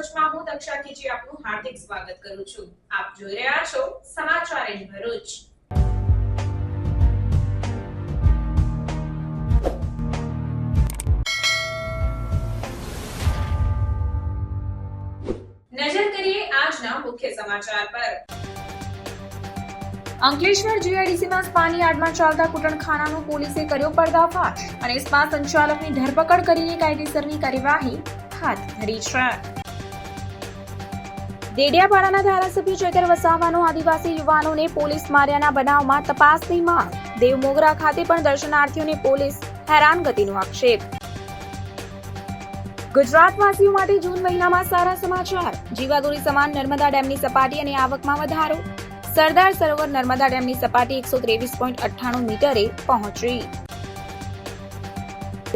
ભરૂચમાં હું દક્ષા કેજી આપનું હાર્દિક સ્વાગત કરું છું. આપ જોઈ રહ્યા છો સમાચાર ઇન ભરૂચ. નજર કરીએ આજના મુખ્ય સમાચાર પર. અંકલેશ્વર જીઆઈડીસીમાં સ્પાની યાર્ડમાં ચાલતા કૂટણખાનાનો પોલીસે કર્યો પર્દાફાશ અને સ્પા સંચાલકની ધરપકડ કરીને કાયદેસરની કાર્યવાહી હાથ ધરી છે. દેડિયાપાડાના ધારાસભ્ય ચેતર વસાવાનો આદિવાસી યુવાનોને પોલીસ માર્યાના બનાવમાં તપાસની માંગ. દેવમોગરા ખાતે પણ દર્શનાર્થીઓને પોલીસ હેરાનગતિનો આક્ષેપ. ગુજરાતવાસીઓ માટે જૂન મહિનામાં સારા સમાચાર. જીવાદોરી સમાન નર્મદા ડેમની સપાટી અને આવકમાં વધારો. સરદાર સરોવર નર્મદા ડેમની સપાટી 123.98 મીટરે પહોંચી.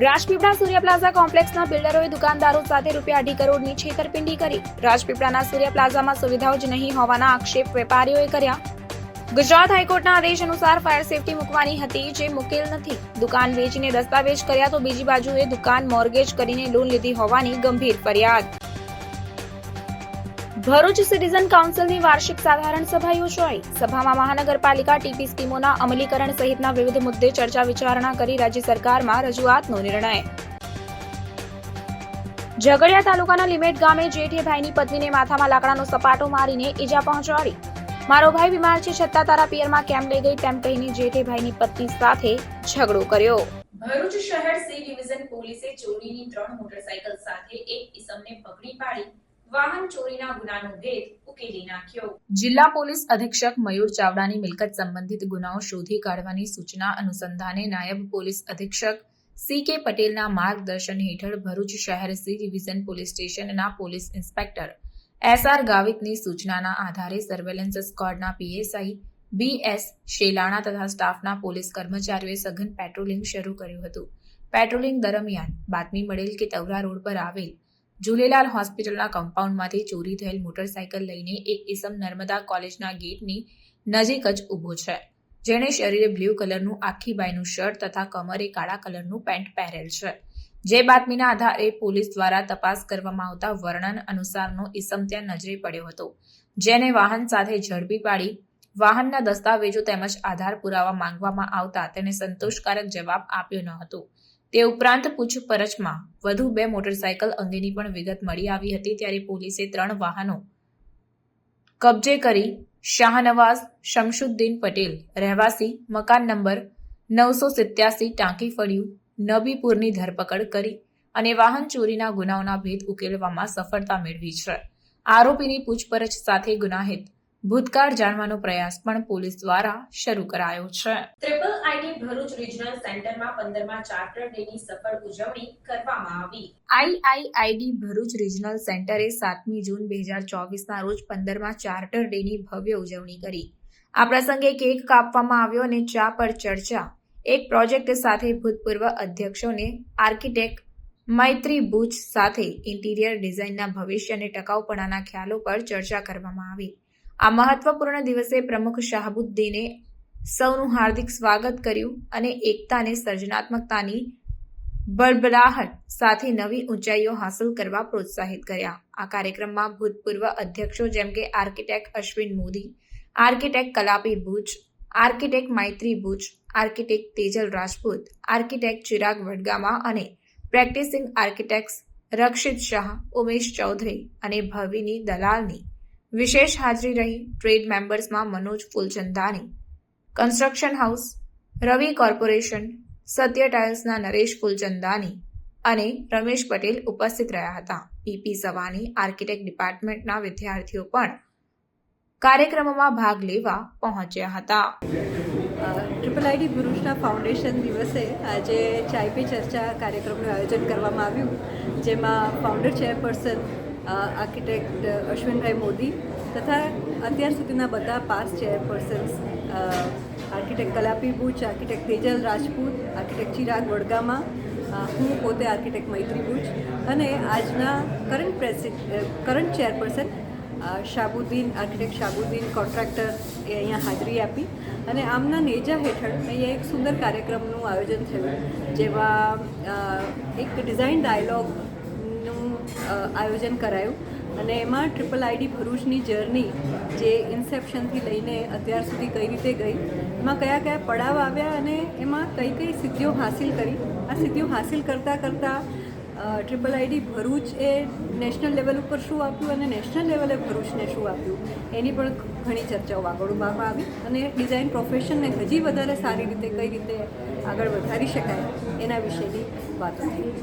રાજપીપળા સૂર્ય પ્લાઝા કોમ્પ્લેક્સના બિલ્ડરોએ દુકાનદારો સાથે ₹2.5 કરોડની છેતરપિંડી કરી. રાજપીપળાના સૂર્ય પ્લાઝામાં સુવિધાઓ જ નહીં હોવાના આક્ષેપ વેપારીઓએ કર્યા. ગુજરાત હાઈકોર્ટના આદેશ અનુસાર ફાયર સેફટી મૂકવાની હતી, જે મૂકેલ નથી. દુકાન વેચીને દસ્તાવેજ કર્યા તો બીજી બાજુએ દુકાન મોર્ગેજ કરીને લોન લીધી હોવાની ગંભીર ફરિયાદ. ભરૂચ સિટીઝન કાઉન્સિલની વાર્ષિક સાધારણ સભા યોજાઈ. સભામાં મહાનગરપાલિકા ટીપી સ્કીમોના અમલીકરણ સહિતના વિવિધ મુદ્દે ચર્ચા વિચારણા કરી રાજ્ય સરકારમાં રજૂઆતનો નિર્ણય. ઝઘડિયા તાલુકાના લીમેટ ગામે જેઠેભાઈની પત્નીને માથામાં લાકડાનો સપાટો મારીને ઈજા પહોંચાડી. મારો ભાઈ બીમાર છે છતાં તારા પિયરમાં કેમ લઈ ગઈ તેમ કહીને જેઠેભાઈની પત્ની સાથે ઝઘડો કર્યો. ભરૂચ શહેર સી ડિવિઝન પોલીસે ચોરીની 3 મોટરસાયકલ સાથે એક ઈસમને પકડી પાડી વાહન ચોરીના ગુનાનો ભેદ ઉકેલી નાખ્યો. જિલ્લા પોલીસ અધિક્ષક મયુર ચાવડાની મિલકત સંબંધિત ગુનાઓ શોધી કાઢવાની સૂચના અનુસંધાને નાયબ પોલીસ અધિક્ષક સી કે પટેલના માર્ગદર્શન હેઠળ ભરૂચ શહેર સી ડિવિઝન પોલીસ સ્ટેશનના પોલીસ ઇન્સ્પેક્ટર એસઆર ગાવિતની સૂચનાના આધારે સર્વેલન્સ સ્ક્વોડના પીએસઆઈ બીએસ શેલાણા તથા સ્ટાફના પોલીસ કર્મચારીઓએ સઘન પેટ્રોલિંગ શરૂ કર્યું હતું. પેટ્રોલિંગ દરમિયાન બાતમી મળેલ કે તવરા રોડ પર આવેલ ઝૂલેલાલ હોસ્પિટલના કમ્પાઉન્ડમાંથી ચોરી થયેલ મોટરસાયકલ લઈને એક ઈસમ નર્મદા કોલેજના ગેટની નજીક જ ઊભો છે, જેણે શરીરે બ્લુ કલરનું આખી બાયનું શર્ટ તથા કમરે કાળા કલરનું પેન્ટ પહેરેલ છે. જે બાતમીના આધારે પોલીસ દ્વારા તપાસ કરવામાં આવતા વર્ણન અનુસારનો ઈસમ ત્યાં નજરે પડ્યો હતો, જેને વાહન સાથે ઝડપી પાડી વાહનના દસ્તાવેજો તેમજ આધાર પુરાવા માંગવામાં આવતા તેને સંતોષકારક જવાબ આપ્યો ન હતો. તે ઉપરાંત પૂછપરછમાં વધુ 2 મોટરસાયકલ અંગેની પણ વિગત મળી આવી હતી. ત્યારે પોલીસે 3 વાહનો કબજે કરી શાહનવાઝ શમશુદ્દીન પટેલ રહેવાસી મકાન નંબર 987 ટાંકી ફળિયું નબીપુરની ધરપકડ કરી અને વાહન ચોરીના ગુનાઓના ભેદ ઉકેલવામાં સફળતા મેળવી છે. આરોપીની પૂછપરછ સાથે ગુનાહિત ભૂતકાળ જાણવાનો પ્રયાસ પણ પોલીસ દ્વારા શરૂ કરાયો છે. ટ્રિપલ આઈડી ભરૂચ રિજનલ સેન્ટરમાં 15મા ચાર્ટર ડેની સફળ ઉજવણી કરવામાં આવી. આઈઆઈઆઈડી ભરૂચ રિજનલ સેન્ટરે 7મી જૂન 2024ના રોજ 15મા ચાર્ટર ડેની ભવ્ય ઉજવણી કરી. આ પ્રસંગે કેક કાપવામાં આવ્યો અને ચા પર ચર્ચા એક પ્રોજેક્ટ સાથે ભૂતપૂર્વ અધ્યક્ષોને આર્કિટેક્ટ મૈત્રી બુચ સાથે ઇન્ટિરિયર ડિઝાઇનના ભવિષ્ય અને ટકાઉપણાના ખ્યાલો પર ચર્ચા કરવામાં આવી. આ મહત્વપૂર્ણ દિવસે પ્રમુખ શાહબુદ્દીને સૌનું હાર્દિક સ્વાગત કર્યું અને એકતાને સર્જનાત્મકતાની બળબડાહટ સાથે નવી ઊંચાઈઓ હાંસલ કરવા પ્રોત્સાહિત કર્યા. આ કાર્યક્રમમાં ભૂતપૂર્વ અધ્યક્ષો જેમ કે architect Ashwin Modi, architect Kalapi Buch, architect Maitri બુચ, આર્કિટેક્ટ તેજલ રાજપૂત, આર્કિટેક્ટ ચિરાગ વડગામા અને પ્રેક્ટિસિંગ આર્કિટેક્ટ્સ રક્ષિત શાહ, ઉમેશ ચૌધરી અને ભવિની દલાલની વિશેષ હાજરી રહી. ટ્રેડ મેમ્બર્સમાં મનોજ ફૂલચંદાની, કન્સ્ટ્રક્શન હાઉસ, રવિ કોર્પોરેશન, સત્ય ટાઇલ્સના નરેશ ફૂલચંદાની અને રમેશ પટેલ ઉપસ્થિત રહ્યા હતા. પીપી સવાની આર્કિટેક્ટ ડિપાર્ટમેન્ટના વિદ્યાર્થીઓ પણ કાર્યક્રમમાં ભાગ લેવા પહોંચ્યા હતા. ટ્રિપલ આઈડી ભરૂચના ફાઉન્ડેશન દિવસે આજે ચાય પે ચર્ચા કાર્યક્રમનું આયોજન કરવામાં આવ્યું, જેમાં founder chairperson architect Ashwinbhai Modi તથા અત્યાર સુધીના બધા past chairpersons architect Kalapi Buch, architect Tejal Rajput, architect Chirag Vadgama, હું પોતે આર્કિટેક્ટ મૈત્રી બુચ અને આજના current chairperson Shahabuddin, architect Shahabuddin Contractor એ અહીંયા હાજરી આપી અને આમના નેજા હેઠળ અહીંયા એક સુંદર કાર્યક્રમનું આયોજન થયું, જેમાં એક ડિઝાઇન ડાયલોગનું આયોજન કરાયું અને એમાં ટ્રિપલ આઈડી ભરૂચની જર્ની જે ઇન્સેપ્શનથી લઈને અત્યાર સુધી કઈ રીતે ગઈ, એમાં કયા કયા પડાવ આવ્યા અને એમાં કઈ કઈ સિદ્ધિઓ હાસિલ કરી. આ સિદ્ધિઓ હાસિલ કરતાં ટ્રિપલ આઈડી ભરૂચ એ નેશનલ લેવલ ઉપર શું આપ્યું અને નેશનલ લેવલે ભરૂચને શું આપ્યું, એની પણ ઘણી ચર્ચાઓ આગળ ઉભારવામાં આવી અને ડિઝાઇન પ્રોફેશનને હજી વધારે સારી રીતે કઈ રીતે આગળ વધારી શકાય એના વિશેની વાતો થઈ.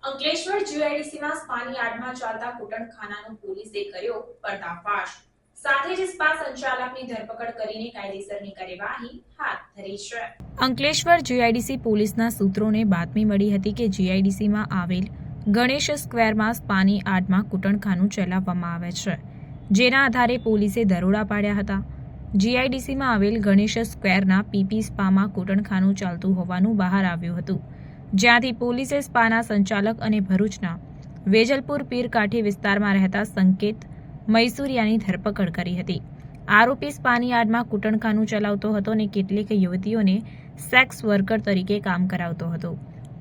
અંકલેશ્વર જીઆઈડીસીમાં સ્પાની યાર્ડમાં ચાલતા કૂટણખાનાનો પોલીસે કર્યો પર્દાફાશ. સાથે જ સ્પા સંચાલકની ધરપકડ કરીને કાયદેસરની કાર્યવાહી હાથ ધરી છે. અંકલેશ્વર જીઆઈડીસી પોલીસના સૂત્રોને બાતમી મળી હતી કે જીઆઈડીસીમાં આવેલ ગણેશ સ્ક્વેરમાં સ્પાની યાર્ડમાં કૂટણખાનું ચલાવવામાં આવે છે, જેના આધારે પોલીસે દરોડા પાડ્યા હતા. જીઆઈડીસીમાં આવેલ ગણેશ સ્ક્વેરના પીપી સ્પામાં કૂટણખાનું ચાલતું હોવાનું બહાર આવ્યું હતું, જ્યાંથી પોલીસે સ્પાના સંચાલક અને ભરૂચના વેજલપુર પીર કાંઠી વિસ્તારમાં રહેતા સંકેત મૈસુરિયાની ધરપકડ કરી હતી. આરોપી સ્પાની યાર્ડમાં કૂટણખાનું ચલાવતો હતો અને કેટલીક યુવતીઓને સેક્સ વર્કર તરીકે કામ કરાવતો હતો.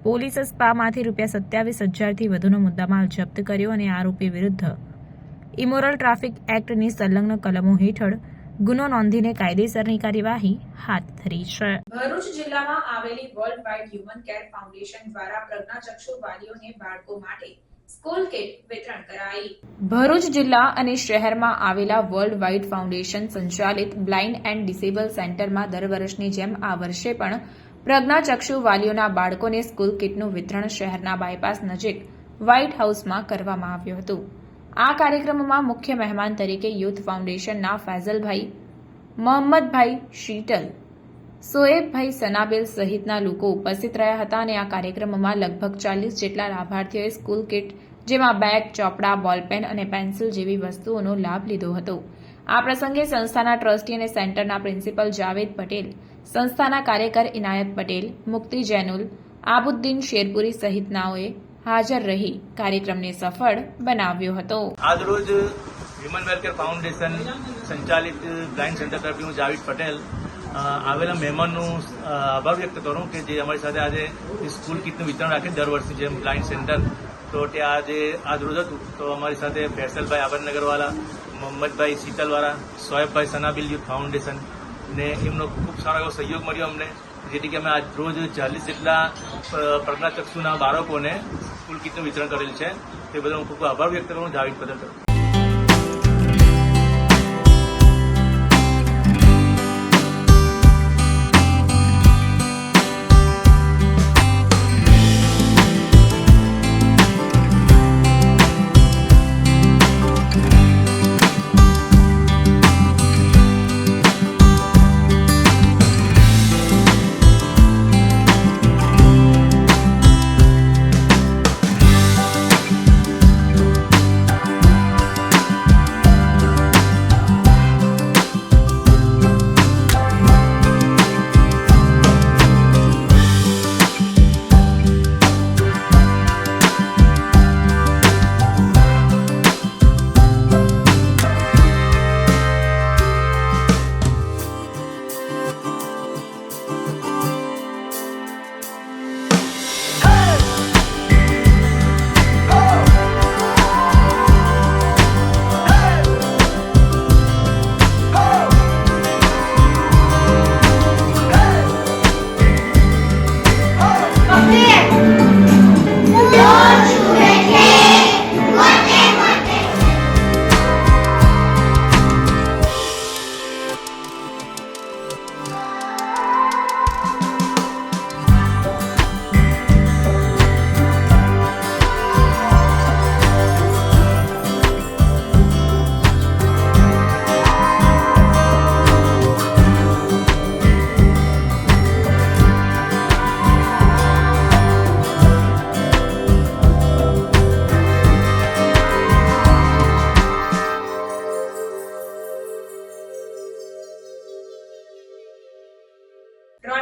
પોલીસે સ્પામાંથી ₹27,000થી વધુનો મુદ્દામાલ જપ્ત કર્યો અને આરોપી વિરુદ્ધ ઇમોરલ ટ્રાફિક એક્ટની સંલગ્ન કલમો હેઠળ ગુનો નોંધીને કાયદેસરની કાર્યવાહી હાથ ધરી છે. ભરૂચ જિલ્લામાં આવેલી world wide human care foundation દ્વારા પ્રજ્ઞાચક્ષુ વાલીઓને બાળકો માટે સ્કૂલ કિટ વિતરણ કરાઈ. ભરૂચ જિલ્લા અને શહેરમાં આવેલા વર્લ્ડ વાઇડ ફાઉન્ડેશન સંચાલિત બ્લાઇન્ડ એન્ડ ડિસેબલ સેન્ટરમાં દર વર્ષની જેમ આ વર્ષે પણ પ્રજ્ઞાચક્ષુ વાલીઓના બાળકોને સ્કૂલ કિટનું વિતરણ શહેરના બાયપાસ નજીક વ્હાઇટ હાઉસમાં કરવામાં આવ્યું હતું. આ કાર્યક્રમમાં મુખ્ય મહેમાન તરીકે યુથ ફાઉન્ડેશનના ફૈઝલભાઈ, મોહમ્મદભાઈ શીતલ, સોએબભાઈ સનાબેલ સહિતના લોકો ઉપસ્થિત રહ્યા હતા અને આ કાર્યક્રમમાં લગભગ 40 જેટલા લાભાર્થીઓએ સ્કૂલ કિટ, જેમાં બેગ, ચોપડા, બોલપેન અને પેન્સિલ જેવી વસ્તુઓનો લાભ લીધો હતો. આ પ્રસંગે સંસ્થાના ટ્રસ્ટી અને સેન્ટરના પ્રિન્સિપલ જાવેદ પટેલ, સંસ્થાના કાર્યકર ઇનાયત પટેલ, મુક્તિ જૈનુલ, આબુદ્દીન શેરપુરી સહિતનાઓએ હાજર રહી કાર્યક્રમને સફળ બનાવ્યો હતો. આજરોજ હ્યુમન વેલફેર ફાઉન્ડેશન સંચાલિત બ્લાઇન્ડ સેન્ટર તરફથી હું જાવેદ પટેલ આવેલા મહેમાનનું આભાર વ્યક્ત કરું કે જે અમારી સાથે આજે સ્કૂલ કિટનું વિતરણ રાખે દર વર્ષની જેમ બ્લાઇન્ડ સેન્ટર. તો ત્યાં આજે આજરોજ હતું તો અમારી સાથે ફૈસલભાઈ આબરનગરવાળા, મોહમ્મદભાઈ શીતલવાળા, સોએબભાઈ સનાબિલ યુથ ફાઉન્ડેશન ને એમનો ખૂબ સારો એવો સહયોગ મળ્યો અમને, જેથી કે અમે આજ રોજ 40 જેટલા પ્રજ્ઞાચક્ષુના બાળકોને સ્કૂલ કિટનું વિતરણ કરેલ છે. તે બદલ હું ખૂબ આભાર વ્યક્ત કરું Javed Patel.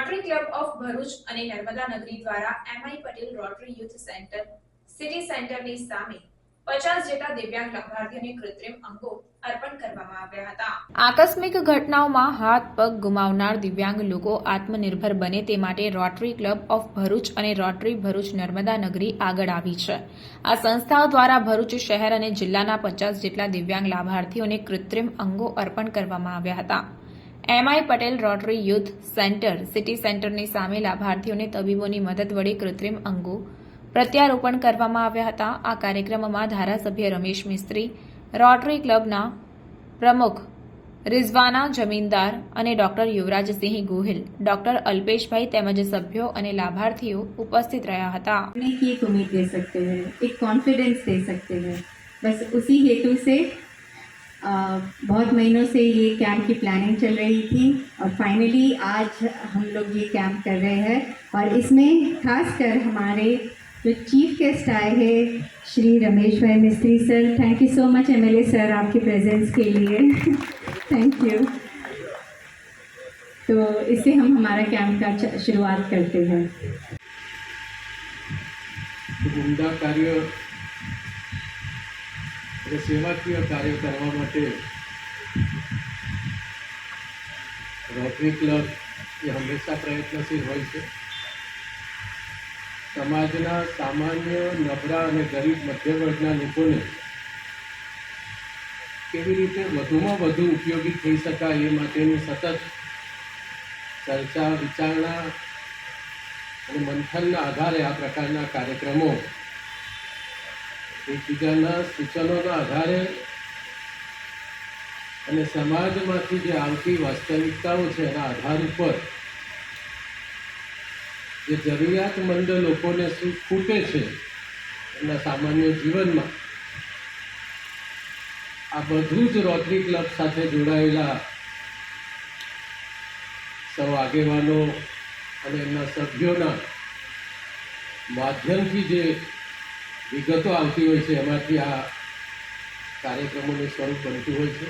Rotary club of Bharuch અને નર્મદા નગરી દ્વારા MI Patel rotary youth centre city સેન્ટરની સામે 50 જેટલા દિવ્યાંગ લાભાર્થીઓને કૃત્રિમ અંગો અર્પણ કરવામાં આવ્યા હતા. આકસ્મિક ઘટનાઓમાં હાથ પગ ગુમાવનાર દિવ્યાંગ લોકો આત્મનિર્ભર બને તે માટે રોટરી ક્લબ ઓફ ભરૂચ અને રોટરી ભરૂચ નર્મદા નગરી આગળ આવી છે. આ સંસ્થાઓ દ્વારા ભરૂચ શહેર અને જિલ્લાના 50 જેટલા દિવ્યાંગ લાભાર્થીઓને કૃત્રિમ અંગો અર્પણ કરવામાં આવ્યા હતા. MI Patel rotary youth centre city સેન્ટરની સામે લાભાર્થીઓને તબીબોની મદદ વડે કૃત્રિમ અંગો પ્રત્યારોપણ કરવામાં આવ્યા હતા. આ કાર્યક્રમમાં ધારાસભ્ય રમેશ મિસ્ત્રી, રોટરી ક્લબના પ્રમુખ રિઝવાના જમીનદાર અને ડોક્ટર યુવરાજસિંહ ગોહિલ, ડોક્ટર અલ્પેશભાઈ તેમજ સભ્યો અને લાભાર્થીઓ ઉપસ્થિત રહ્યા હતા. की एक उम्मीद दे सकते हैं, एक कॉन्फिडेंस दे सकते हैं. बस उसी हेतु से बहुत महीनों से ये कैंप की प्लानिंग चल रही थी और फाइनली आज हम लोग ये कैंप कर रहे हैं. और इसमें खासकर हमारे जो चीफ गेस्ट आए हैं श्री रमेश भाई मिस्त्री sir, thank you so much MLA sir आपके प्रेजेंस के लिए. Thank you. तो इससे हम हमारा कैंप का शुरुआत करते हैं. ઉમદા કાર્ય અને સેવાકીય કાર્ય કરવા માટે રોટરી ક્લબ એ હંમેશા પ્રયત્નશીલ હોય છે. સમાજના સામાન્ય નબળા અને ગરીબ મધ્યવર્ગના લોકોને કેવી રીતે વધુમાં વધુ ઉપયોગી થઈ શકાય એ માટેની સતત ચર્ચા વિચારણા અને મંથનના આધારે આ પ્રકારના કાર્યક્રમો એકબીજાના સૂચનોના આધારે અને સમાજમાંથી જે આવતી વાસ્તવિકતાઓ છે એના આધાર ઉપર જે જરૂરિયાતમંદ લોકોને શું ખૂટે છે એમના સામાન્ય જીવનમાં આ બધું જ રોટરી ક્લબ સાથે જોડાયેલા સૌ આગેવાનો અને એમના સભ્યોના માધ્યમથી જે વિગતો આવતી હોય છે એમાંથી આ કાર્યક્રમોનું સ્વરૂપ બનતું હોય છે.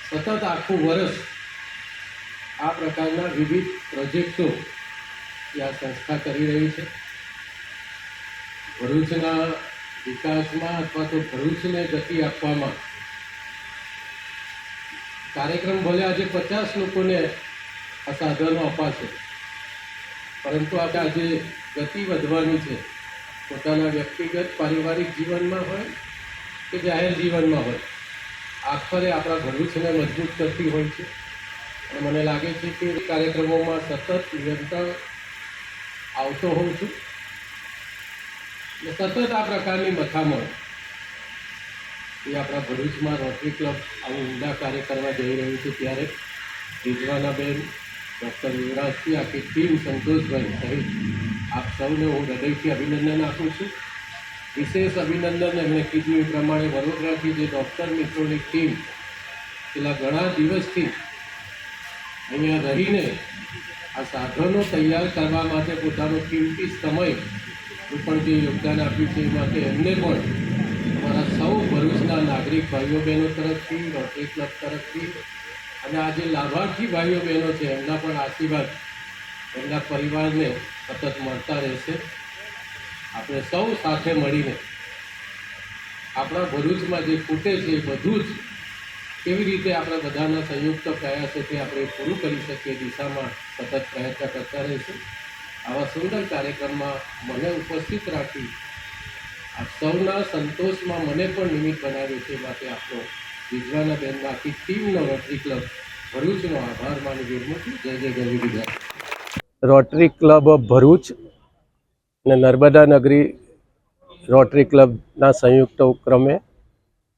સતત આખું વર્ષ આ પ્રકારના વિવિધ પ્રોજેક્ટો આ સંસ્થા કરી રહી છે. ભરૂચના વિકાસમાં અથવા તો ભરૂચને ગતિ આપવામાં કાર્યક્રમ ભલે આજે 50 લોકોને આ સાધનો અપાશે, પરંતુ આપણે આજે ગતિ વધવાની છે. પોતાના વ્યક્તિગત પારિવારિક જીવનમાં હોય કે જાહેર જીવનમાં હોય, આખરે આપણા ભરૂચને મજબૂત કરતી હોય છે. અને મને લાગે છે કે કાર્યક્રમોમાં સતત નિરંતર આવતો હોઉં છું અને સતત આ પ્રકારની મથામણ એ આપણા ભરૂચમાં રોટરી ક્લબ આવું ઉમદા કાર્ય કરવા જઈ રહ્યું છે. ત્યારે રિઝવાનાબેન, ડૉક્ટર યુવરાજસિંહ, આખી ટીમ, સંતોષભાઈ સહિત આપ સૌને હું હૃદયથી અભિનંદન આપું છું. વિશેષ અભિનંદન એમણે કીધું એ પ્રમાણે વડોદરાથી જે ડૉક્ટર મિત્રોની ટીમ છેલ્લા ઘણા દિવસથી અહીંયા રહીને આ સાધનો તૈયાર કરવા માટે પોતાનો કિંમતી સમયનું પણ જે યોગદાન આપ્યું છે એ માટે એમને પણ અમારા સૌ ભરૂચના નાગરિક ભાઈઓ બહેનો તરફથી, રોટરી ક્લબ તરફથી અને આ જે લાભાર્થી ભાઈઓ બહેનો છે એમના પણ આશીર્વાદ એમના પરિવારને સતત મળતા રહેશે. આપણે સૌ સાથે મળીને આપણા ભરૂચમાં જે ખૂટે છે એ બધું જ કેવી રીતે આપણા બધાના સંયુક્ત પ્રયાસોથી આપણે પૂરું કરી શકીએ દિશામાં સતત પ્રયત્ન કરતા રહીશું. આવા સુંદર કાર્યક્રમમાં મને ઉપસ્થિત રાખી આપ સૌના સંતોષમાં મને પણ નિમિત્ત બનાવ્યું છે. માટે આપણો રિઝવાનાબેનના આખી ટીમનો રોટરી ક્લબ ભરૂચનો આભાર માની વિરમું છું. જય જય ગરવી Gujarat. Rotary club of Bharuch અને નર્મદા નગરી રોટરી ક્લબના સંયુક્ત ઉપક્રમે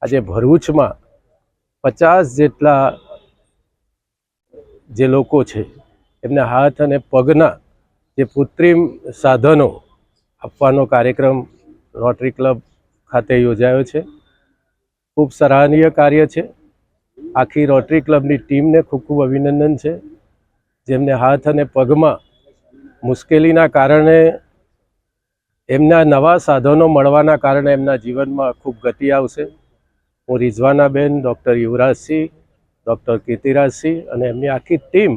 આજે ભરૂચમાં 50 જેટલા જે લોકો છે એમને હાથ અને પગના જે કૃત્રિમ સાધનો આપવાનો કાર્યક્રમ રોટરી ક્લબ ખાતે યોજાયો છે. ખૂબ સરાહનીય કાર્ય છે. આખી રોટરી ક્લબની ટીમને ખૂબ ખૂબ અભિનંદન છે, જેમને હાથ અને પગમાં મુશ્કેલીના કારણે એમના નવા સાધનો મળવાના કારણે એમના જીવનમાં ખૂબ ગતિ આવશે. હું રિઝવાનાબેન, ડૉક્ટર યુવરાજસિંહ, ડૉક્ટર કીર્તિરાજસિંહ અને એમની આખી ટીમ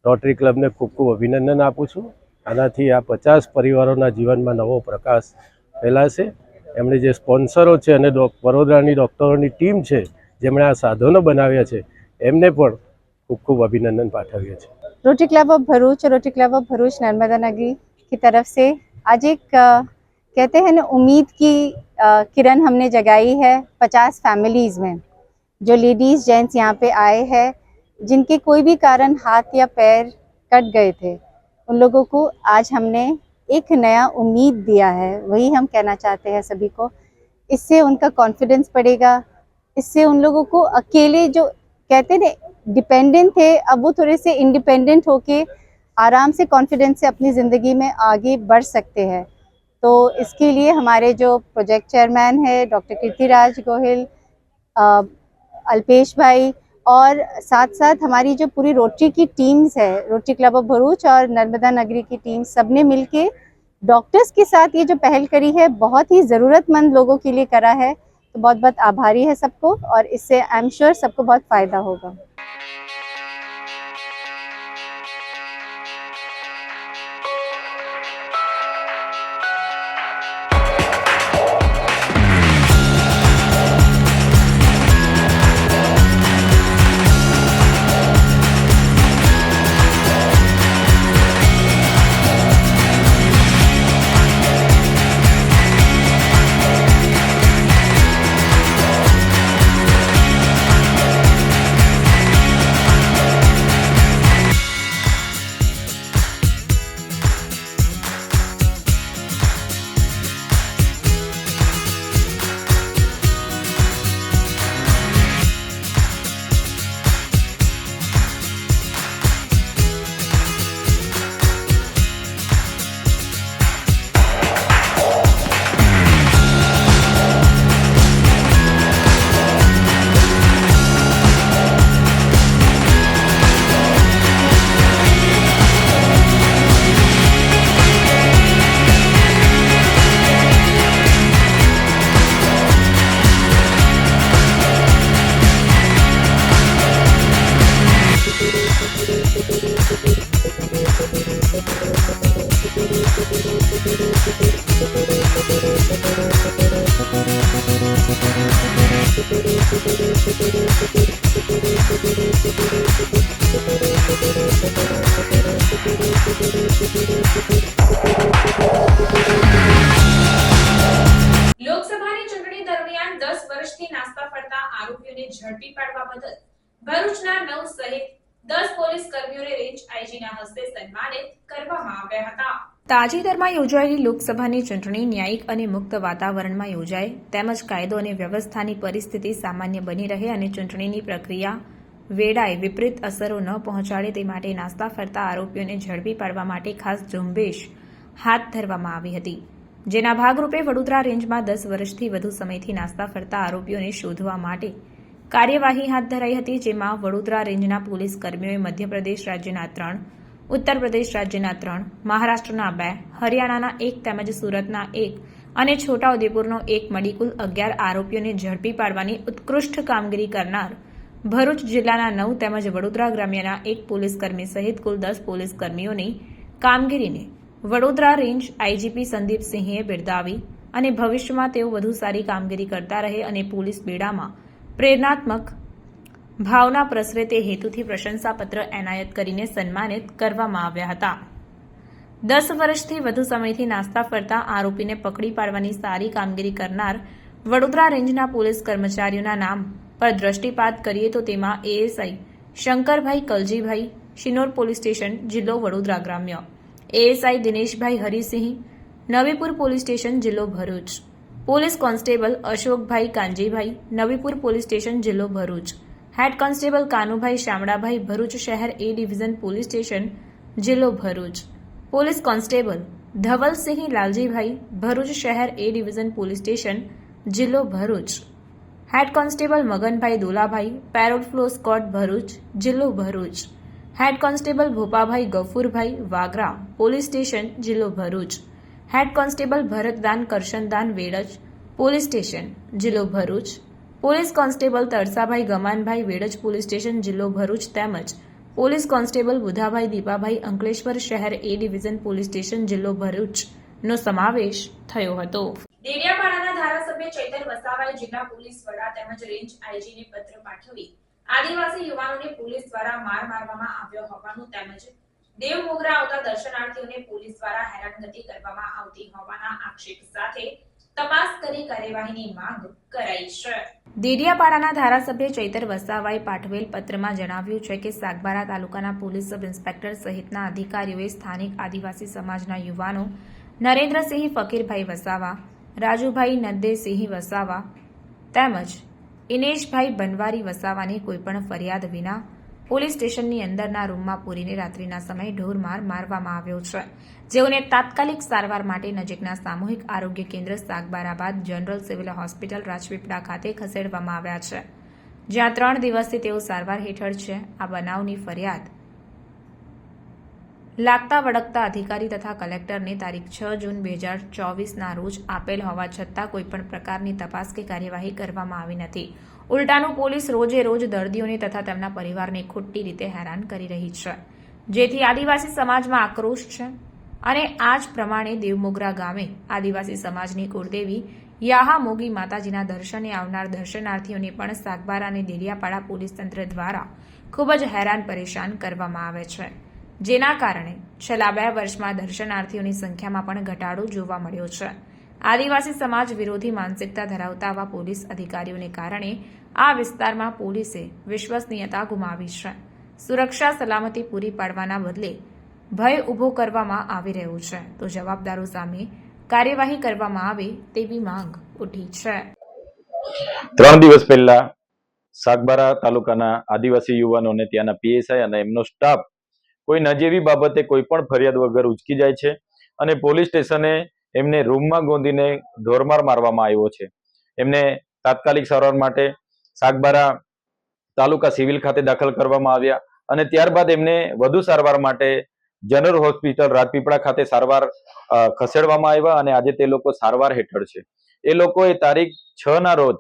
રોટરી ક્લબને ખૂબ ખૂબ અભિનંદન આપું છું. આનાથી આ 50 પરિવારોના જીવનમાં નવો પ્રકાશ ફેલાશે. એમણે જે સ્પોન્સરો છે અને વડોદરાની ડૉક્ટરોની ટીમ છે જેમણે આ સાધનો બનાવ્યા છે એમને પણ ખૂબ ખૂબ અભિનંદન પાઠવીએ છીએ. रोटरी क्लब ऑफ भरूच और rotary club of Bharuch Narmada नगरी की तरफ से आज एक कहते हैं ना उम्मीद की किरण हमने जगाई है 50 फैमिलीज़ में. जो लेडीज़ जेंट्स यहाँ पे आए हैं जिनके कोई भी कारण हाथ या पैर कट गए थे, उन लोगों को आज हमने एक नया उम्मीद दिया है. वही हम कहना चाहते हैं सभी को. इससे उनका कॉन्फिडेंस बढ़ेगा. इससे उन लोगों को अकेले जो कहते ना डिपेंडेंट थे, अब वो थोड़े से इंडिपेंडेंट होके आराम से कॉन्फिडेंस से अपनी ज़िंदगी में आगे बढ़ सकते हैं. तो इसके लिए हमारे जो प्रोजेक्ट चेयरमैन है डॉक्टर कीर्तिराज गोहिल, अल्पेश भाई और साथ साथ हमारी जो पूरी रोटरी की टीम्स है, रोटरी क्लब ऑफ भरूच और नर्मदा नगरी की टीम, सबने मिलके डॉक्टर्स के साथ ये जो पहल करी है बहुत ही ज़रूरतमंद लोगों के लिए करा है. तो बहुत बहुत आभारी है सबको और इससे आई एम श्योर सबको बहुत फ़ायदा होगा. લોકસભાની ચૂંટણી દરમિયાન 10 વર્ષથી નાસ્તા ફરતા આરોપીઓને ઝડપી પાડવા બદલ ભરૂચના 9 સહિત 10 પોલીસ કર્મીઓને રેન્જ આઈજીના હસ્તે સન્માનિત કરવામાં આવ્યા હતા. તાજેતરમાં યોજાયેલી લોકસભાની ચૂંટણી ન્યાયિક અને મુક્ત વાતાવરણમાં યોજાય તેમજ કાયદો અને વ્યવસ્થાની પરિસ્થિતિ સામાન્ય બની રહે અને ચૂંટણીની પ્રક્રિયા વેળાએ વિપરીત અસરો ન પહોંચાડે તે માટે નાસ્તા ફરતા આરોપીઓને ઝડપી પાડવા માટે ખાસ ઝુંબેશ હાથ ધરવામાં આવી હતી. જેના ભાગરૂપે વડોદરા રેન્જમાં 10 વર્ષથી વધુ સમયથી નાસ્તા ફરતા આરોપીઓને શોધવા માટે કાર્યવાહી હાથ ધરાઈ હતી. જેમાં વડોદરા રેન્જના પોલીસ કર્મીઓએ મધ્યપ્રદેશ રાજ્યના 3, ઉત્તર પ્રદેશ રાજ્યના 3, મહારાષ્ટ્રના 2, હરિયાણાના 1 તેમજ સુરતના 1 અને છોટાઉદેપુરનો 1 મળી કુલ 11 આરોપીઓને ઝડપી પાડવાની ઉત્કૃષ્ટ કામગીરી કરનાર ભરૂચ જિલ્લાના 9 તેમજ વડોદરા ગ્રામ્યના 1 પોલીસકર્મી સહિત કુલ 10 પોલીસકર્મીઓની કામગીરીને વડોદરા રેન્જ આઈજીપી સંદીપસિંહે બિરદાવી અને ભવિષ્યમાં તેઓ વધુ સારી કામગીરી કરતા રહે અને પોલીસ બેડામાં પ્રેરણાત્મક ભાવના પ્રસરે તે હેતુથી પ્રશંસાપત્ર એનાયત કરીને સન્માનિત કરવામાં આવ્યા હતા. 10 વર્ષથી વધુ સમયથી નાસ્તા ફરતા આરોપીને પકડી પાડવાની સારી કામગીરી કરનાર વડોદરા રેન્જના પોલીસ કર્મચારીઓના નામ પર દ્રષ્ટિપાત કરીએ તો તેમાં ASI Shankarbhai Kaljibhai, Shinor police station, જિલ્લો વડોદરા ગ્રામ્ય; ASI Dineshbhai Harisinh, Navipur police station, જિલ્લો Bharuch; police constable Ashokbhai Kanjibhai, Navipur police station, જિલ્લો ભરૂચ; હેડ કોન્સ્ટેબલ કાનુભાઈ શામળાભાઈ, ભરૂચ શહેર એ ડિવિઝન પોલીસ સ્ટેશન, જિલ્લો ભરૂચ; પોલીસ કોન્સ્ટેબલ ધવલસિંહ લાલજીભાઈ, ભરૂચ શહેર એ ડિવિઝન પોલીસ સ્ટેશન, જિલ્લો Bharuch; head constable Maganbhai Dolabhai, parole furlough squad, Bharuch, જિલ્લો Bharuch; head constable Bhopabhai Gafurbhai Vagra, police station, જિલ્લો Bharuch; head constable Bharatdan Karshandan Vedach, police station, જિલ્લો Bharuch; police constable Tarsabhai Gamanbhai Vedach, police station, જિલ્લો ભરૂચ તેમજ પોલીસ કોન્સ્ટેબલ બુધાભાઈ દીપાભાઈ અંકલેશ્વર શહેર એ ડિવિઝન પોલીસ સ્ટેશન જિલ્લો ભરૂચનો સમાવેશ થયો હતો. દેડિયાપાડાના ધારાસભ્ય ચૈતર વસાવાએ જિલ્લા પોલીસ વડા તેમજ રેન્જ આઈજીને પત્ર પાઠવી આદિવાસી યુવાનોને પોલીસ દ્વારા માર મારવામાં આવ્યો હોવાનું તેમજ દેવમોગરા આવતા દર્શનાર્થીઓને પોલીસ દ્વારા હેરાનગતિ કરવામાં આવતી હોવાના આક્ષેપ સાથે તપાસ કરી કાર્યવાહીની માંગ કરાઈ છે. દેડિયાપાડાના ધારાસભ્ય ચૈતર વસાવાએ પાઠવેલ પત્રમાં જણાવ્યું છે કે સાગબારા તાલુકાના પોલીસ સબ ઇન્સ્પેક્ટર સહિતના અધિકારીઓએ સ્થાનિક આદિવાસી સમાજના યુવાનો નરેન્દ્રસિંહ ફકીરભાઈ વસાવા, રાજુભાઈ નદ્દેસિંહ વસાવા તેમજ ઇનેશભાઈ બનવારી વસાવાની કોઈપણ ફરિયાદ વિના પોલીસ સ્ટેશનની અંદરના રૂમમાં પૂરીને રાત્રિના સમયે ઢોરમાર મારવામાં આવ્યો છે, જેઓને તાત્કાલિક સારવાર માટે નજીકના સામૂહિક આરોગ્ય કેન્દ્ર સાગબારા બાદ જનરલ સિવિલ હોસ્પિટલ રાજપીપળા ખાતે ખસેડવામાં આવ્યા છે, જ્યાં 3 દિવસથી તેઓ સારવાર હેઠળ છે. આ બનાવની ફરિયાદ લાગતા વળગતા અધિકારી તથા કલેક્ટરને તારીખ 6 જૂન 2024ના રોજ આપેલ હોવા છતાં કોઈપણ પ્રકારની તપાસ કે કાર્યવાહી કરવામાં આવી નથી. ઉલટાનું પોલીસ રોજે રોજ દર્દીઓને તથા તેમના પરિવારને ખોટી રીતે હેરાન કરી રહી છે, જેથી આદિવાસી સમાજમાં આક્રોશ છે. અને આ જ પ્રમાણે દેવમોગરા ગામે આદિવાસી સમાજની કુળદેવી યાહામોગી માતાજીના દર્શને આવનાર દર્શનાર્થીઓને પણ સાગબારા અને દેડિયાપાડા પોલીસ તંત્ર દ્વારા ખૂબ જ હેરાન પરેશાન કરવામાં આવે છે, જેના કારણે છેલ્લા 2 વર્ષમાં દર્શનાર્થીઓની સંખ્યામાં પણ ઘટાડો જોવા મળ્યો છે. આદિવાસી સમાજ વિરોધી માનસિકતા ધરાવતા આવા પોલીસ અધિકારીઓને કારણે આ વિસ્તારમાં પોલીસે વિશ્વસનીયતા ગુમાવી છે. સુરક્ષા સલામતી પૂરી પાડવાના બદલે ભય ઊભો કરવામાં આવી રહ્યો છે, તો જવાબદારો સામે કાર્યવાહી કરવામાં આવે તેવી માંગ ઉઠી છે. 3 દિવસ પહેલા સાગબારા તાલુકાના આદિવાસી યુવાનોને ત્યાંના પીએસઆઈ અને એમનો સ્ટાફ કોઈ નજીવી બાબતે કોઈ પણ ફરિયાદ વગર ઉચકી જાય છે અને પોલીસ સ્ટેશને એમને રૂમમાં ગોંધીને ઢોરમાર મારવામાં આવ્યો છે. એમને તાત્કાલિક સારવાર માટે સાગબારા તાલુકા સિવિલ ખાતે દાખલ કરવામાં આવ્યા અને ત્યારબાદ એમને વધુ સારવાર માટે જનરલ હોસ્પિટલ રાજપીપળા ખાતે સારવાર ખસેડવામાં આવ્યા અને આજે તે લોકો સારવાર હેઠળ છે. એ લોકોએ તારીખ 6ના રોજ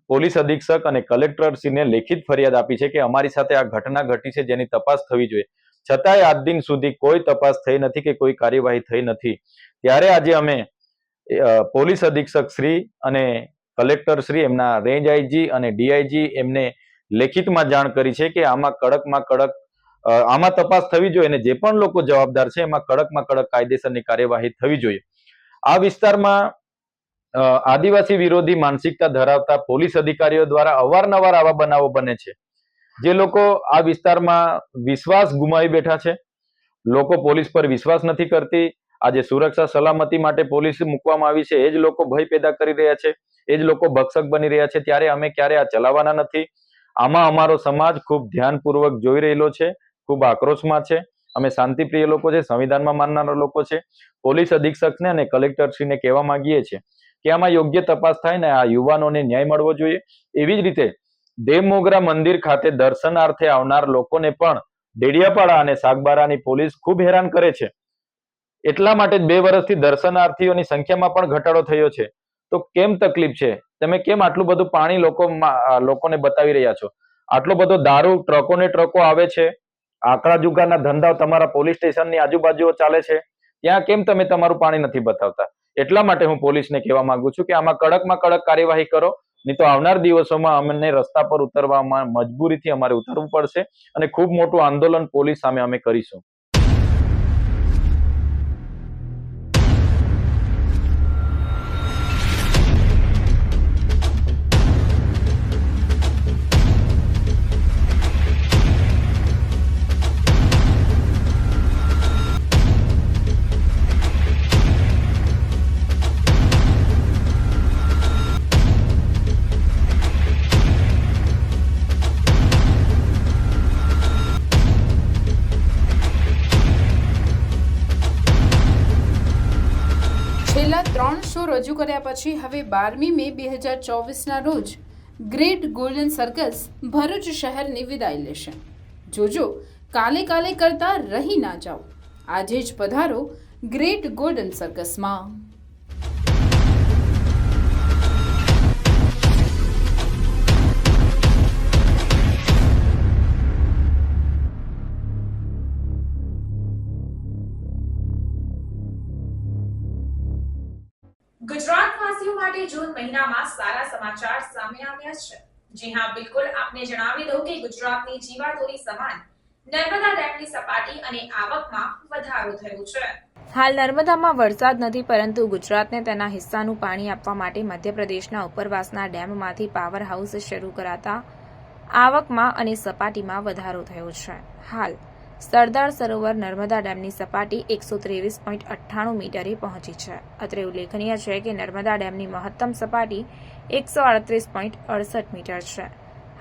પોલીસ અધિક્ષક અને કલેક્ટરશ્રીને લેખિત ફરિયાદ આપી છે કે અમારી સાથે આ ઘટના ઘટી છે જેની તપાસ થવી જોઈએ, છતાંય આજ દિન સુધી કોઈ તપાસ થઈ નથી કે કોઈ કાર્યવાહી થઈ નથી. ત્યારે આજે અમે પોલીસ અધિક્ષક શ્રી અને કલેક્ટર શ્રી, એમના રેન્જ આઈજી અને ડીઆઈજી એમને લેખિતમાં જાણ કરી છે કે આમાં કડકમાં કડક આમાં તપાસ થવી જોઈએ અને જે પણ લોકો જવાબદાર છે એમાં કડકમાં કડક કાયદેસરની કાર્યવાહી થવી જોઈએ. આ વિસ્તારમાં આદિવાસી વિરોધી માનસિકતા ધરાવતા પોલીસ અધિકારીઓ દ્વારા અવારનવાર આવા બનાવો બને છે, જે લોકો આ વિસ્તારમાં વિશ્વાસ ગુમાવી બેઠા છે. લોકો પોલીસ પર વિશ્વાસ નથી કરતી. આજે સુરક્ષા સલામતી માટે પોલીસ મૂકવામાં આવી છે, એ જ લોકો ભય પેદા કરી રહ્યા છે, એ જ લોકો ભક્ષક બની રહ્યા છે. ત્યારે અમે ક્યારે આ ચલાવવાના નથી. આમાં અમારો સમાજ ખૂબ ધ્યાનપૂર્વક જોઈ રહેલો છે, ખૂબ આક્રોશમાં છે. અમે શાંતિપ્રિય લોકો છે, સંવિધાનમાં માનનારા લોકો છે. પોલીસ અધિક્ષકને અને કલેક્ટરશ્રીને કહેવા માંગીએ છીએ કે આમાં યોગ્ય તપાસ થાય ને આ યુવાનોને ન્યાય મળવો જોઈએ. એવી જ રીતે દેવમોગરા મંદિર ખાતે દર્શનાર્થે આવનાર લોકોને પણ દેડિયાપાડા અને સાગબારાની પોલીસ ખૂબ હેરાન કરે છે. એટલા માટે જ 2 વર્ષથી દર્શનાર્થીઓની સંખ્યામાં પણ ઘટાડો થયો છે. તો કેમ તકલીફ છે? તમે કેમ આટલું બધું પાણી લોકોને બતાવી રહ્યા છો? આટલો બધો દારૂ ટ્રકોને ટ્રકો આવે છે, આંકડા જુગારના ધંધા તમારા પોલીસ સ્ટેશનની આજુબાજુ ચાલે છે, ત્યાં કેમ તમે તમારું પાણી નથી બતાવતા? એટલા માટે હું પોલીસને કહેવા માંગુ છું કે આમાં કડકમાં કડક કાર્યવાહી કરો, નહીં તો આવનાર દિવસોમાં અમને રસ્તા પર ઉતરવામાં મજબૂરીથી અમારે ઉતરવું પડશે અને ખૂબ મોટું આંદોલન પોલીસ સામે અમે કરીશું. છેલ્લા 3 શો રજૂ કર્યા પછી હવે 12મી મે 2024ના રોજ ગ્રેટ ગોલ્ડન સર્કસ ભરૂચ શહેરની વિદાય લેશે. જોજો કાલે કરતા રહી ના જાઓ. આજે જ પધારો ગ્રેટ ગોલ્ડન સર્કસમાં. જૂન મહિનામાં સારા સમાચાર સામે આવ્યા છે. જી હા, બિલકુલ આપને જણાવી દઉં કે ગુજરાતની જીવાદોરી સમાન નર્મદા ડેમની સપાટી અને આવકમાં વધારો થયો છે. હાલ નર્મદામાં વરસાદ નથી, પરંતુ ગુજરાતને તેના હિસ્સાનું પાણી આપવા માટે મધ્યપ્રદેશના ઉપરવાસના ડેમમાંથી પાવર હાઉસ શરૂ કરાતા આવકમાં અને સપાટીમાં વધારો થયો છે. હાલ સરદાર સરોવર નર્મદા ડેમની સપાટી 123.98 મીટરે પહોંચી છે. અત્રે ઉલ્લેખનીય છે કે નર્મદા ડેમની મહત્તમ સપાટી 138.68 મીટર છે.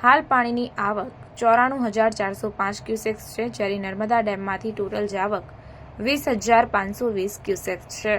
હાલ પાણીની આવક 94,405 ક્યુસેક્સ છે, જ્યારે નર્મદા ડેમમાંથી ટોટલ જાવક 20,520 ક્યુસેક્સ છે.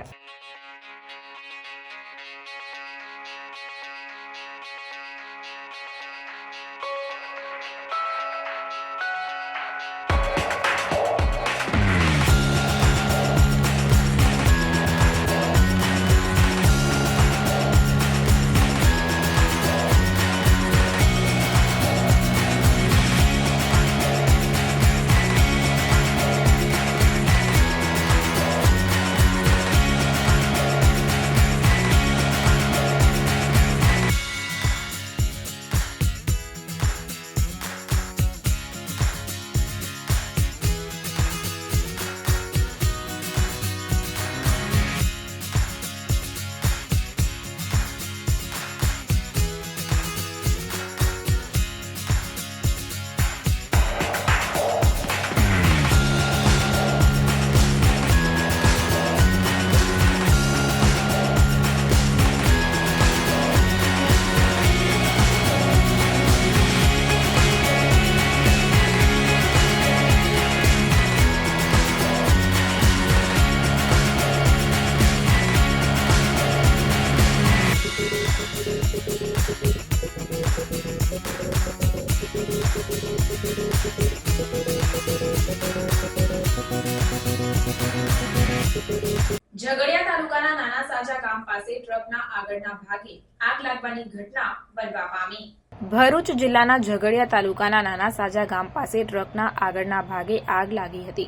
ઝઘડિયા તાલુકાના નાના સાજા ગામ પાસે ટ્રકના આગળના ભાગે આગ લાગવાની ઘટના બનવા પામી. ભરૂચ જિલ્લાના ઝઘડિયા તાલુકાના નાના સાજા ગામ પાસે ટ્રકના આગળના ભાગે આગ લાગી હતી.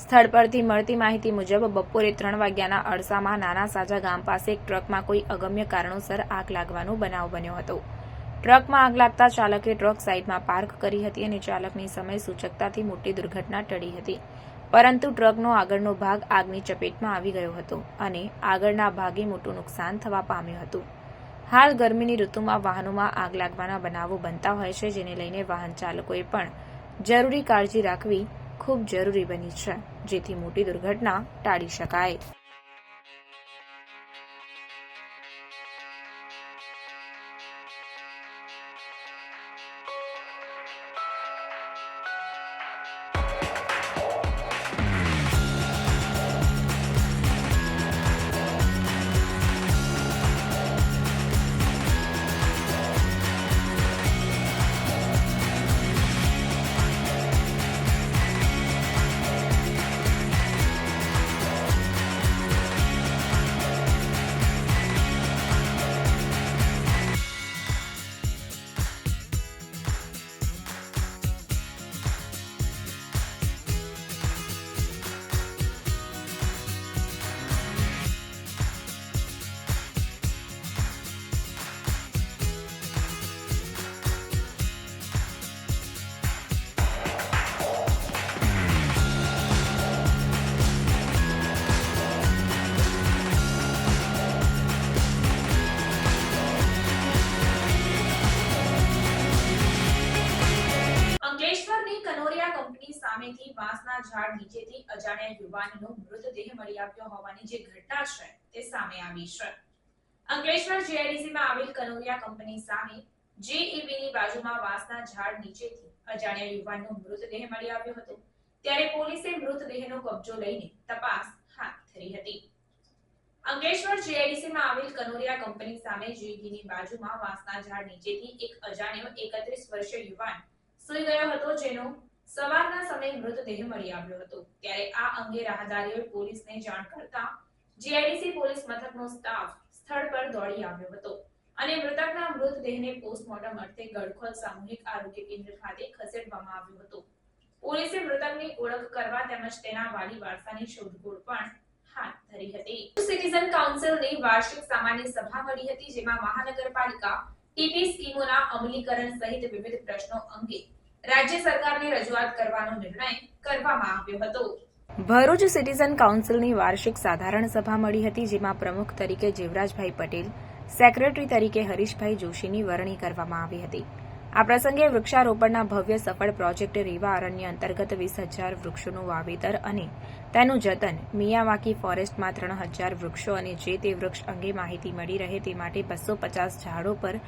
સ્થળ પરથી મળતી માહિતી મુજબ બપોરે 3 વાગ્યાના અરસામાં નાના સાજા ગામ પાસે એક ટ્રકમાં કોઈ અગમ્ય કારણોસર આગ લાગવાનો બનાવ બન્યો હતો. ટ્રકમાં આગ લાગતા ચાલકે ટ્રક સાઈડમાં પાર્ક કરી હતી અને ચાલકની સમય સૂચકતાથી મોટી દુર્ઘટના ટળી હતી. પરંતુ ટ્રકનો આગળનો ભાગ આગની ચપેટમાં આવી ગયો હતો અને આગળના ભાગે મોટું નુકસાન થવા પામ્યું હતું. હાલ ગરમીની ઋતુમાં વાહનોમાં આગ લાગવાના બનાવો બનતા હોય છે, જેને લઈને વાહન ચાલકોએ પણ જરૂરી કાળજી રાખવી ખૂબ જરૂરી બની છે, જેથી મોટી દુર્ઘટના ટાળી શકાય. સામેથી વાંસના ઝાડ નીચેથી અજાણ્યા યુવાનનો મૃતદેહ મળી આવ્યો હોવાની જે ઘટના છે તે સામે આવી છે. અંકલેશ્વર જીઆઈડીસીમાં આવેલ કનોરિયા કંપની સામે જેઈબીની બાજુમાં વાંસના ઝાડ નીચેથી અજાણ્યા યુવાનનો મૃતદેહ મળી આવ્યો હતો. ત્યારે પોલીસે મૃતદેહનો કબજો લઈને તપાસ હાથ ધરી હતી. અંકલેશ્વર જીઆઈડીસીમાં આવેલ કનોરિયા કંપની સામે જેઈબીની બાજુમાં વાંસના ઝાડ નીચેથી એક અજાણ્યો 31 વર્ષીય યુવાન સૂઈ ગયો હતો, જેનો સવારના સમયે મૃતદેહ મળી આવ્યો હતો. ત્યારે આ અંગે રાહદારીઓએ પોલીસને જાણ કરતા જીઆઈડીસી પોલીસ મથકનો સ્ટાફ સ્થળ પર દોડી આવ્યો હતો અને મૃતકના મૃતદેહને પોસ્ટમોર્ટમ અર્થે ગડખોલ સામૂહિક આરોગ્ય કેન્દ્ર ખાતે ખસેડવામાં આવ્યો હતો. પોલીસે મૃતકની ઓળખ કરવા તેમજ તેના વાલી વારસાની શોધખોળ પણ હાથ ધરી હતી. સિટીઝન કાઉન્સિલની વાર્ષિક સામાન્ય સભા મળી હતી, જેમાં મહાનગરપાલિકા ટીપી સ્કીમોના અમલીકરણ સહિત વિવિધ પ્રશ્નો અંગે રાજ્ય સરકારને રજૂઆત કરવાનો નિર્ણય કરવામાં આવ્યો હતો. ભરૂચ સિટીઝન કાઉન્સિલની વાર્ષિક સાધારણ સભા મળી હતી, જેમાં પ્રમુખ તરીકે જીવરાજભાઈ પટેલ, સેક્રેટરી તરીકે હરીશભાઈ જોશીની વરણી કરવામાં આવી હતી. આ પ્રસંગે વૃક્ષારોપણના ભવ્ય સફળ પ્રોજેક્ટ રેવા અરણ્ય અંતર્ગત 20,000 વૃક્ષોનું વાવેતર અને તેનું જતન, મિયાવાકી ફોરેસ્ટમાં 3,000 વૃક્ષો અને જે તે વૃક્ષ અંગે માહિતી મળી રહે તે માટે 250 ઝાડો પર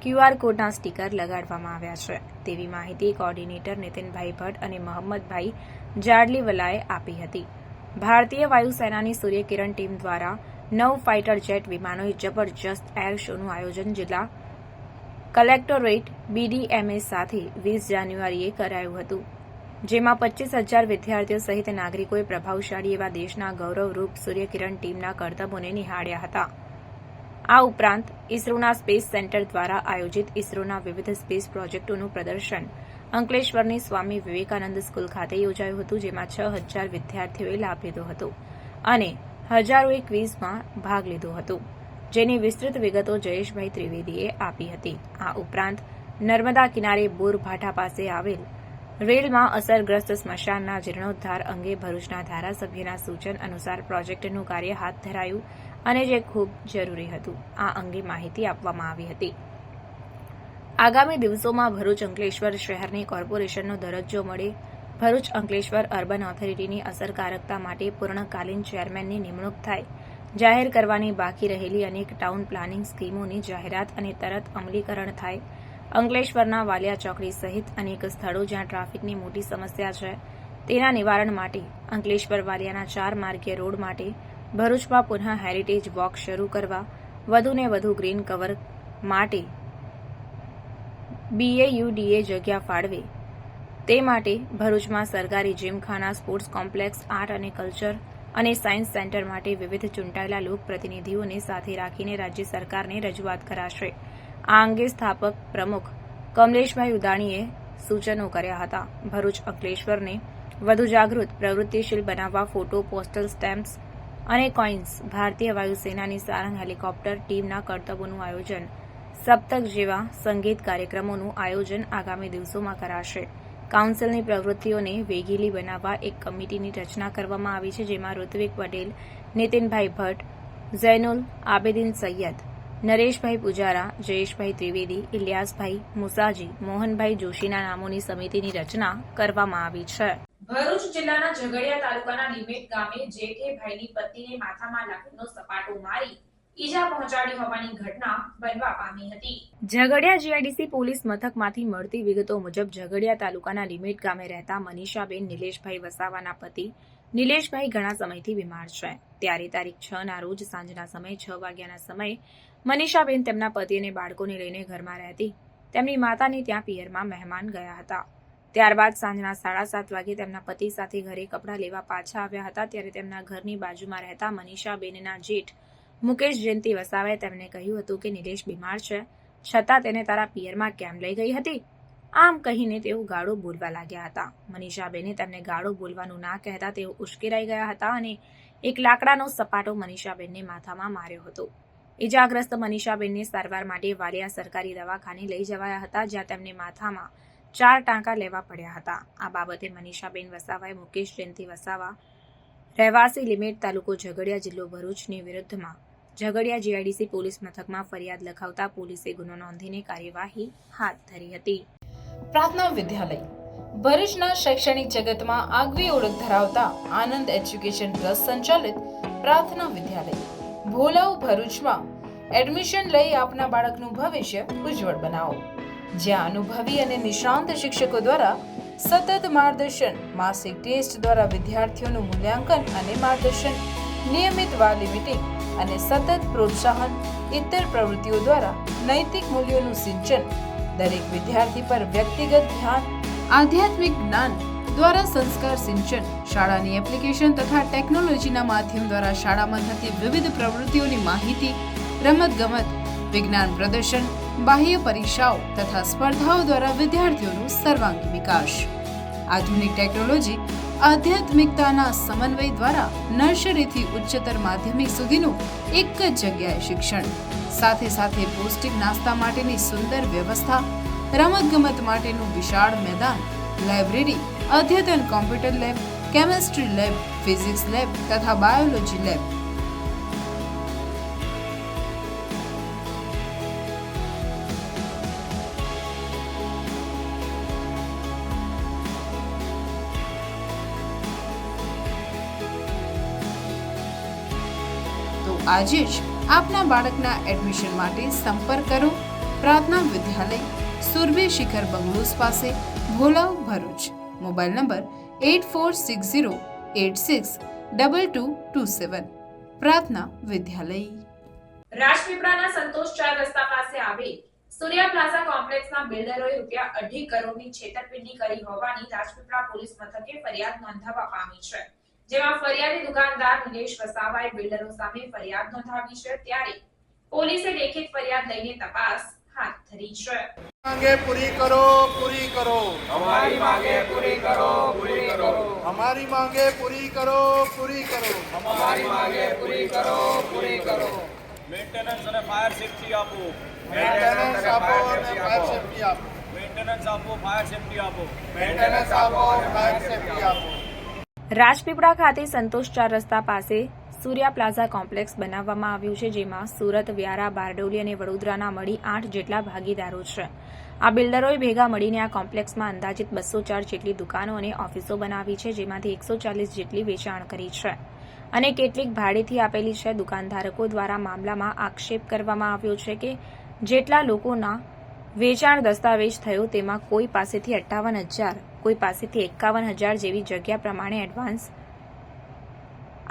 QR કોડના સ્ટીકર લગાડવામાં આવ્યા છે તેવી માહિતી કોઓર્ડિનેટર નીતિનભાઈ ભટ્ટ અને મોહમ્મદભાઈ જાડલીવલાએ આપી હતી. ભારતીય વાયુસેનાની સૂર્યકિરણ ટીમ દ્વારા 9 ફાઇટર જેટ વિમાનોએ જબરજસ્ત એર શોનું આયોજન જિલ્લા કલેક્ટોરેટ BDMA સાથે 20 જાન્યુઆરીએ કરાયું હતું, જેમાં 25,000 વિદ્યાર્થીઓ સહિત નાગરિકોએ પ્રભાવશાળી એવા દેશના ગૌરવરૂપ સૂર્યકિરણ ટીમના કરતબોને નિહાળ્યા હતા. આ ઉપરાંત ઇસરોના સ્પેસ સેન્ટર દ્વારા આયોજિત ઇસરોના વિવિધ સ્પેસ પ્રોજેક્ટોનું પ્રદર્શન અંકલેશ્વરની સ્વામી વિવેકાનંદ સ્કૂલ ખાતે યોજાયું હતું, જેમાં 6,000 વિદ્યાર્થીઓએ લાભ લીધો હતો અને હજારોએ ક્વિઝમાં ભાગ લીધો હતો, જેની વિસ્તૃત વિગતો જયેશભાઈ ત્રિવેદીએ આપી હતી. આ ઉપરાંત નર્મદા કિનારે બોરભાઠા પાસે આવેલ રેલમાં અસરગ્રસ્ત સ્મશાનના જીર્ણોદ્ધાર અંગે ભરૂચના ધારાસભ્યના સૂચન અનુસાર પ્રોજેક્ટનું કાર્ય હાથ ધરાયું અને જે ખૂબ જરૂરી હતું. આ અંગે માહિતી આપવામાં આવી હતી. આગામી દિવસોમાં ભરૂચ અંકલેશ્વર શહેરને કોર્પોરેશનનો દરજ્જો મળે, ભરૂચ અંકલેશ્વર અર્બન ઓથોરિટીની અસરકારકતા માટે પૂર્ણકાલીન ચેરમેનની નિમણૂક થાય, જાહેર કરવાની બાકી રહેલી અનેક ટાઉન પ્લાનિંગ સ્કીમોની જાહેરાત અને તરત અમલીકરણ થાય, અંકલેશ્વરના વાલિયા ચોકડી સહિત અનેક સ્થળો જ્યાં ટ્રાફિકની મોટી સમસ્યા છે તેના નિવારણ માટે અંકલેશ્વર વાલિયાના 4 માર્ગીય રોડ માટે ભરૂચમાં પુનઃ હેરિટેજ વોક શરૂ કરવા, વધુને વધુ ગ્રીન કવર માટે BAUDA જગ્યા ફાળવે તે માટે ભરૂચમાં સરકારી જીમખાના, સ્પોર્ટ્સ કોમ્પ્લેક્સ, આર્ટ અને કલ્ચર અને સાયન્સ સેન્ટર માટે વિવિધ ચૂંટાયેલા લોકપ્રતિનિધિઓને સાથે રાખીને રાજ્ય સરકારને રજૂઆત કરાશે. આ અંગે સ્થાપક પ્રમુખ કમલેશભાઈ ઉદાણીએ સૂચનો કર્યા હતા. ભરૂચ અંકલેશ્વરને વધુ જાગૃત, પ્રવૃત્તિશીલ બનાવવા ફોટો, પોસ્ટલ સ્ટેમ્પ્સ અને કોઇન્સ, ભારતીય વાયુસેનાની સારંગ હેલિકોપ્ટર ટીમના કરતબોનું આયોજન, સપ્તક જેવા સંગીત કાર્યક્રમોનું આયોજન આગામી દિવસોમાં કરાશે. કાઉન્સિલની પ્રવૃત્તિઓને વેગીલી બનાવવા એક કમિટીની રચના કરવામાં આવી છે, જેમાં ઋત્વિક પટેલ, નીતિનભાઈ ભટ્ટ, ઝૈનુલ આબેદીન સૈયદ, નરેશભાઈ પુજારા, જયેશભાઈ ત્રિવેદી, ઇલિયાસભાઈ મુસાજી, મોહનભાઈ જોશીના નામોની સમિતિની રચના કરવામાં આવી છે. ભરૂચ જિલ્લાના ઝઘડિયા તાલુકાના લીમેટ ગામે જેઠેભાઈની પત્નીને માથામાં લાકડીનો સપાટો મારી ઈજા પહોંચાડી હોવાની ઘટના બનવા પામી હતી. ઝઘડિયા GIDC પોલીસ મથકમાંથી મળતી વિગતો મુજબ ઝઘડિયા તાલુકાના લીમેટ ગામે રહેતા મનીષાબેન નિલેશભાઈ વસાવાના પતિ નિલેશભાઈ ઘણા સમયથી બીમાર છે. ત્યારે તારીખ 6 ના રોજ સાંજના સમયે 6 વાગ્યાના સમયે મનીષાબેન તેમના પતિ અને બાળકોને લઈને ઘરમાં રહેતી. તેમની માતાને ત્યાં પિયરમાં મહેમાન ગયા હતા. ત્યારબાદ સાંજના 7:30 વાગે તેમના પતિ સાથે ઘરે કપડાં લેવા પાછા આવ્યા હતા. ત્યારે તેમના ઘરની બાજુમાં રહેતા મનીષાબેનના જેઠ મુકેશ જયંતિ વસાવાએ તેમને કહ્યું હતું કે નિલેશ બીમાર છે, છતાં તેને તારા પિયરમાં કેમ લઈ ગઈ હતી? આમ કહીને તેઓ ગાળો બોલવા લાગ્યા હતા. મનીષાબેને તેમને ગાળો બોલવાનું ના કહેતા તેઓ ઉશ્કેરાઈ ગયા હતા અને એક લાકડાનો સપાટો મનીષાબેનને માથામાં માર્યો હતો. ઇજાગ્રસ્ત મનીષાબેનને સારવાર માટે વાલિયા સરકારી દવાખાને લઈ જવાયા હતા, જ્યાં તેમને માથામાં 4 ટાંકા લેવા પડ્યા હતા. આ બાબતે મનીષાબેન વસાવાએ મુકેશ જયંતિ વસાવા, રહેવાસી લીમેટ, તાલુકો ઝઘડિયા, જિલ્લો ભરૂચની વિરુદ્ધમાં ઝઘડિયા GIDC પોલીસ મથકમાં ફરિયાદ લખાવતા પોલીસે ગુનો નોંધીને કાર્યવાહી હાથ ધરી હતી. પ્રાર્થના વિદ્યાલય ભરૂચના શૈક્ષણિક જગતમાં આગવી ઓળખ ધરાવતા આનંદ એજ્યુકેશન ટ્રસ્ટ સંચાલિત પ્રાર્થના વિદ્યાલય ભોલાવ ભરૂચમાં એડમિશન લઈ આપના બાળકનું ભવિષ્ય ઉજ્જવળ બનાવો. જ્યાં અનુભવી અને નિષ્ણાંત શિક્ષકો દ્વારા સતત માર્ગદર્શન, માસિક ટેસ્ટ દ્વારા વિદ્યાર્થીઓનું મૂલ્યાંકન અને માર્ગદર્શન, નિયમિત વાલી મીટિંગ અને સતત પ્રોત્સાહન, ઇતર પ્રવૃત્તિઓ દ્વારા નૈતિક મૂલ્યોનું સિંચન, દરેક વિદ્યાર્થી પર વ્યક્તિગત ધ્યાન, આધ્યાત્મિક જ્ઞાન દ્વારા સંસ્કાર સિંચન, શાળાની એપ્લિકેશન તથા ટેકનોલોજીના માધ્યમ દ્વારા શાળામાં થતી વિવિધ પ્રવૃત્તિઓની માહિતી, રમતગમત, વિજ્ઞાન પ્રદર્શન, બાહ્ય પરીક્ષાઓ તથા સ્પર્ધાઓ દ્વારા વિદ્યાર્થીઓનું સર્વાંગી વિકાસ. આધુનિક ટેકનોલોજી આધ્યાત્મિકતાના સમન્વય દ્વારા નર્સરીથી ઉચ્ચતર માધ્યમિક સુધીનું એક જ જગ્યાએ શિક્ષણ, સાથે સાથે પૌષ્ટિક નાસ્તા માટેની સુંદર વ્યવસ્થા, રમતગમત માટેનું વિશાળ મેદાન, લાઇબ્રેરી, અદ્યતન computer lab, chemistry lab, physics lab તથા બાયોલોજી લેબ. તો આજે જ આપના બાળકના એડમિશન માટે સંપર્ક કરો પ્રાર્થના વિદ્યાલય, સુરભી શિખર બંગલોઝ પાસે, ભોલાવ, ભરૂચ. Mobile number 8460862227. પ્રાર્થના વિદ્યાલય. રાજપીપળાના સંતોષ 4 રસ્તા પાસે આવેલ સૂર્યા પ્લાઝા કોમ્પ્લેક્સના બિલ્ડરોએ ₹2.5 કરોડની છેતરપિંડી કરી હોવાની રાજપીપળા પોલીસ મથકે ફરિયાદ નોંધાવવા પામી છે. જેમાં ફરિયાદી દુકાનદાર નિલેશ વસાવાએ બિલ્ડરો સામે ફરિયાદ નોંધાવી છે. ત્યારે પોલીસે લેખિત ફરિયાદ લઈને તપાસ હાથ ધરી છે. मांगे पूरी करो, पूरी करो। हमारी मांगे पूरी करो, पूरी करो। हमारी मांगे पूरी करो, पूरी करो। हमारी मांगे पूरी करो, पूरी करो। मेंटेनेंस અને ફાયર સેફટી આપો. मेंटेनेंस आपो અને फायर सेफ्टी आपो। મેન્ટેનન્સ આપો, ફાયર સેફટી આપો. मेंटेनेंस आपो અને फायर सेफ्टी आपो। રાજપીપળા ખાતે સંતોષ 4 રસ્તા પાસે સૂર્યા પ્લાઝા કોમ્પ્લેક્સ બનાવવામાં આવ્યું છે. જેમાં સુરત, વ્યારા, બારડોલી અને વડોદરાના મળી 8 જેટલા ભાગીદારો છે. આ બિલ્ડરોએ ભેગા મળીને આ કોમ્પ્લેક્સમાં અંદાજિત 204 જેટલી દુકાનો અને ઓફિસો બનાવી છે. જેમાંથી 140 જેટલી વેચાણ કરી છે અને કેટલીક ભાડેથી આપેલી છે. દુકાનધારકો દ્વારા મામલામાં આક્ષેપ કરવામાં આવ્યો છે કે જેટલા લોકોના વેચાણ દસ્તાવેજ થયો તેમાં કોઈ પાસેથી 58,000, કોઈ પાસેથી 51,000 જેવી જગ્યા પ્રમાણે એડવાન્સ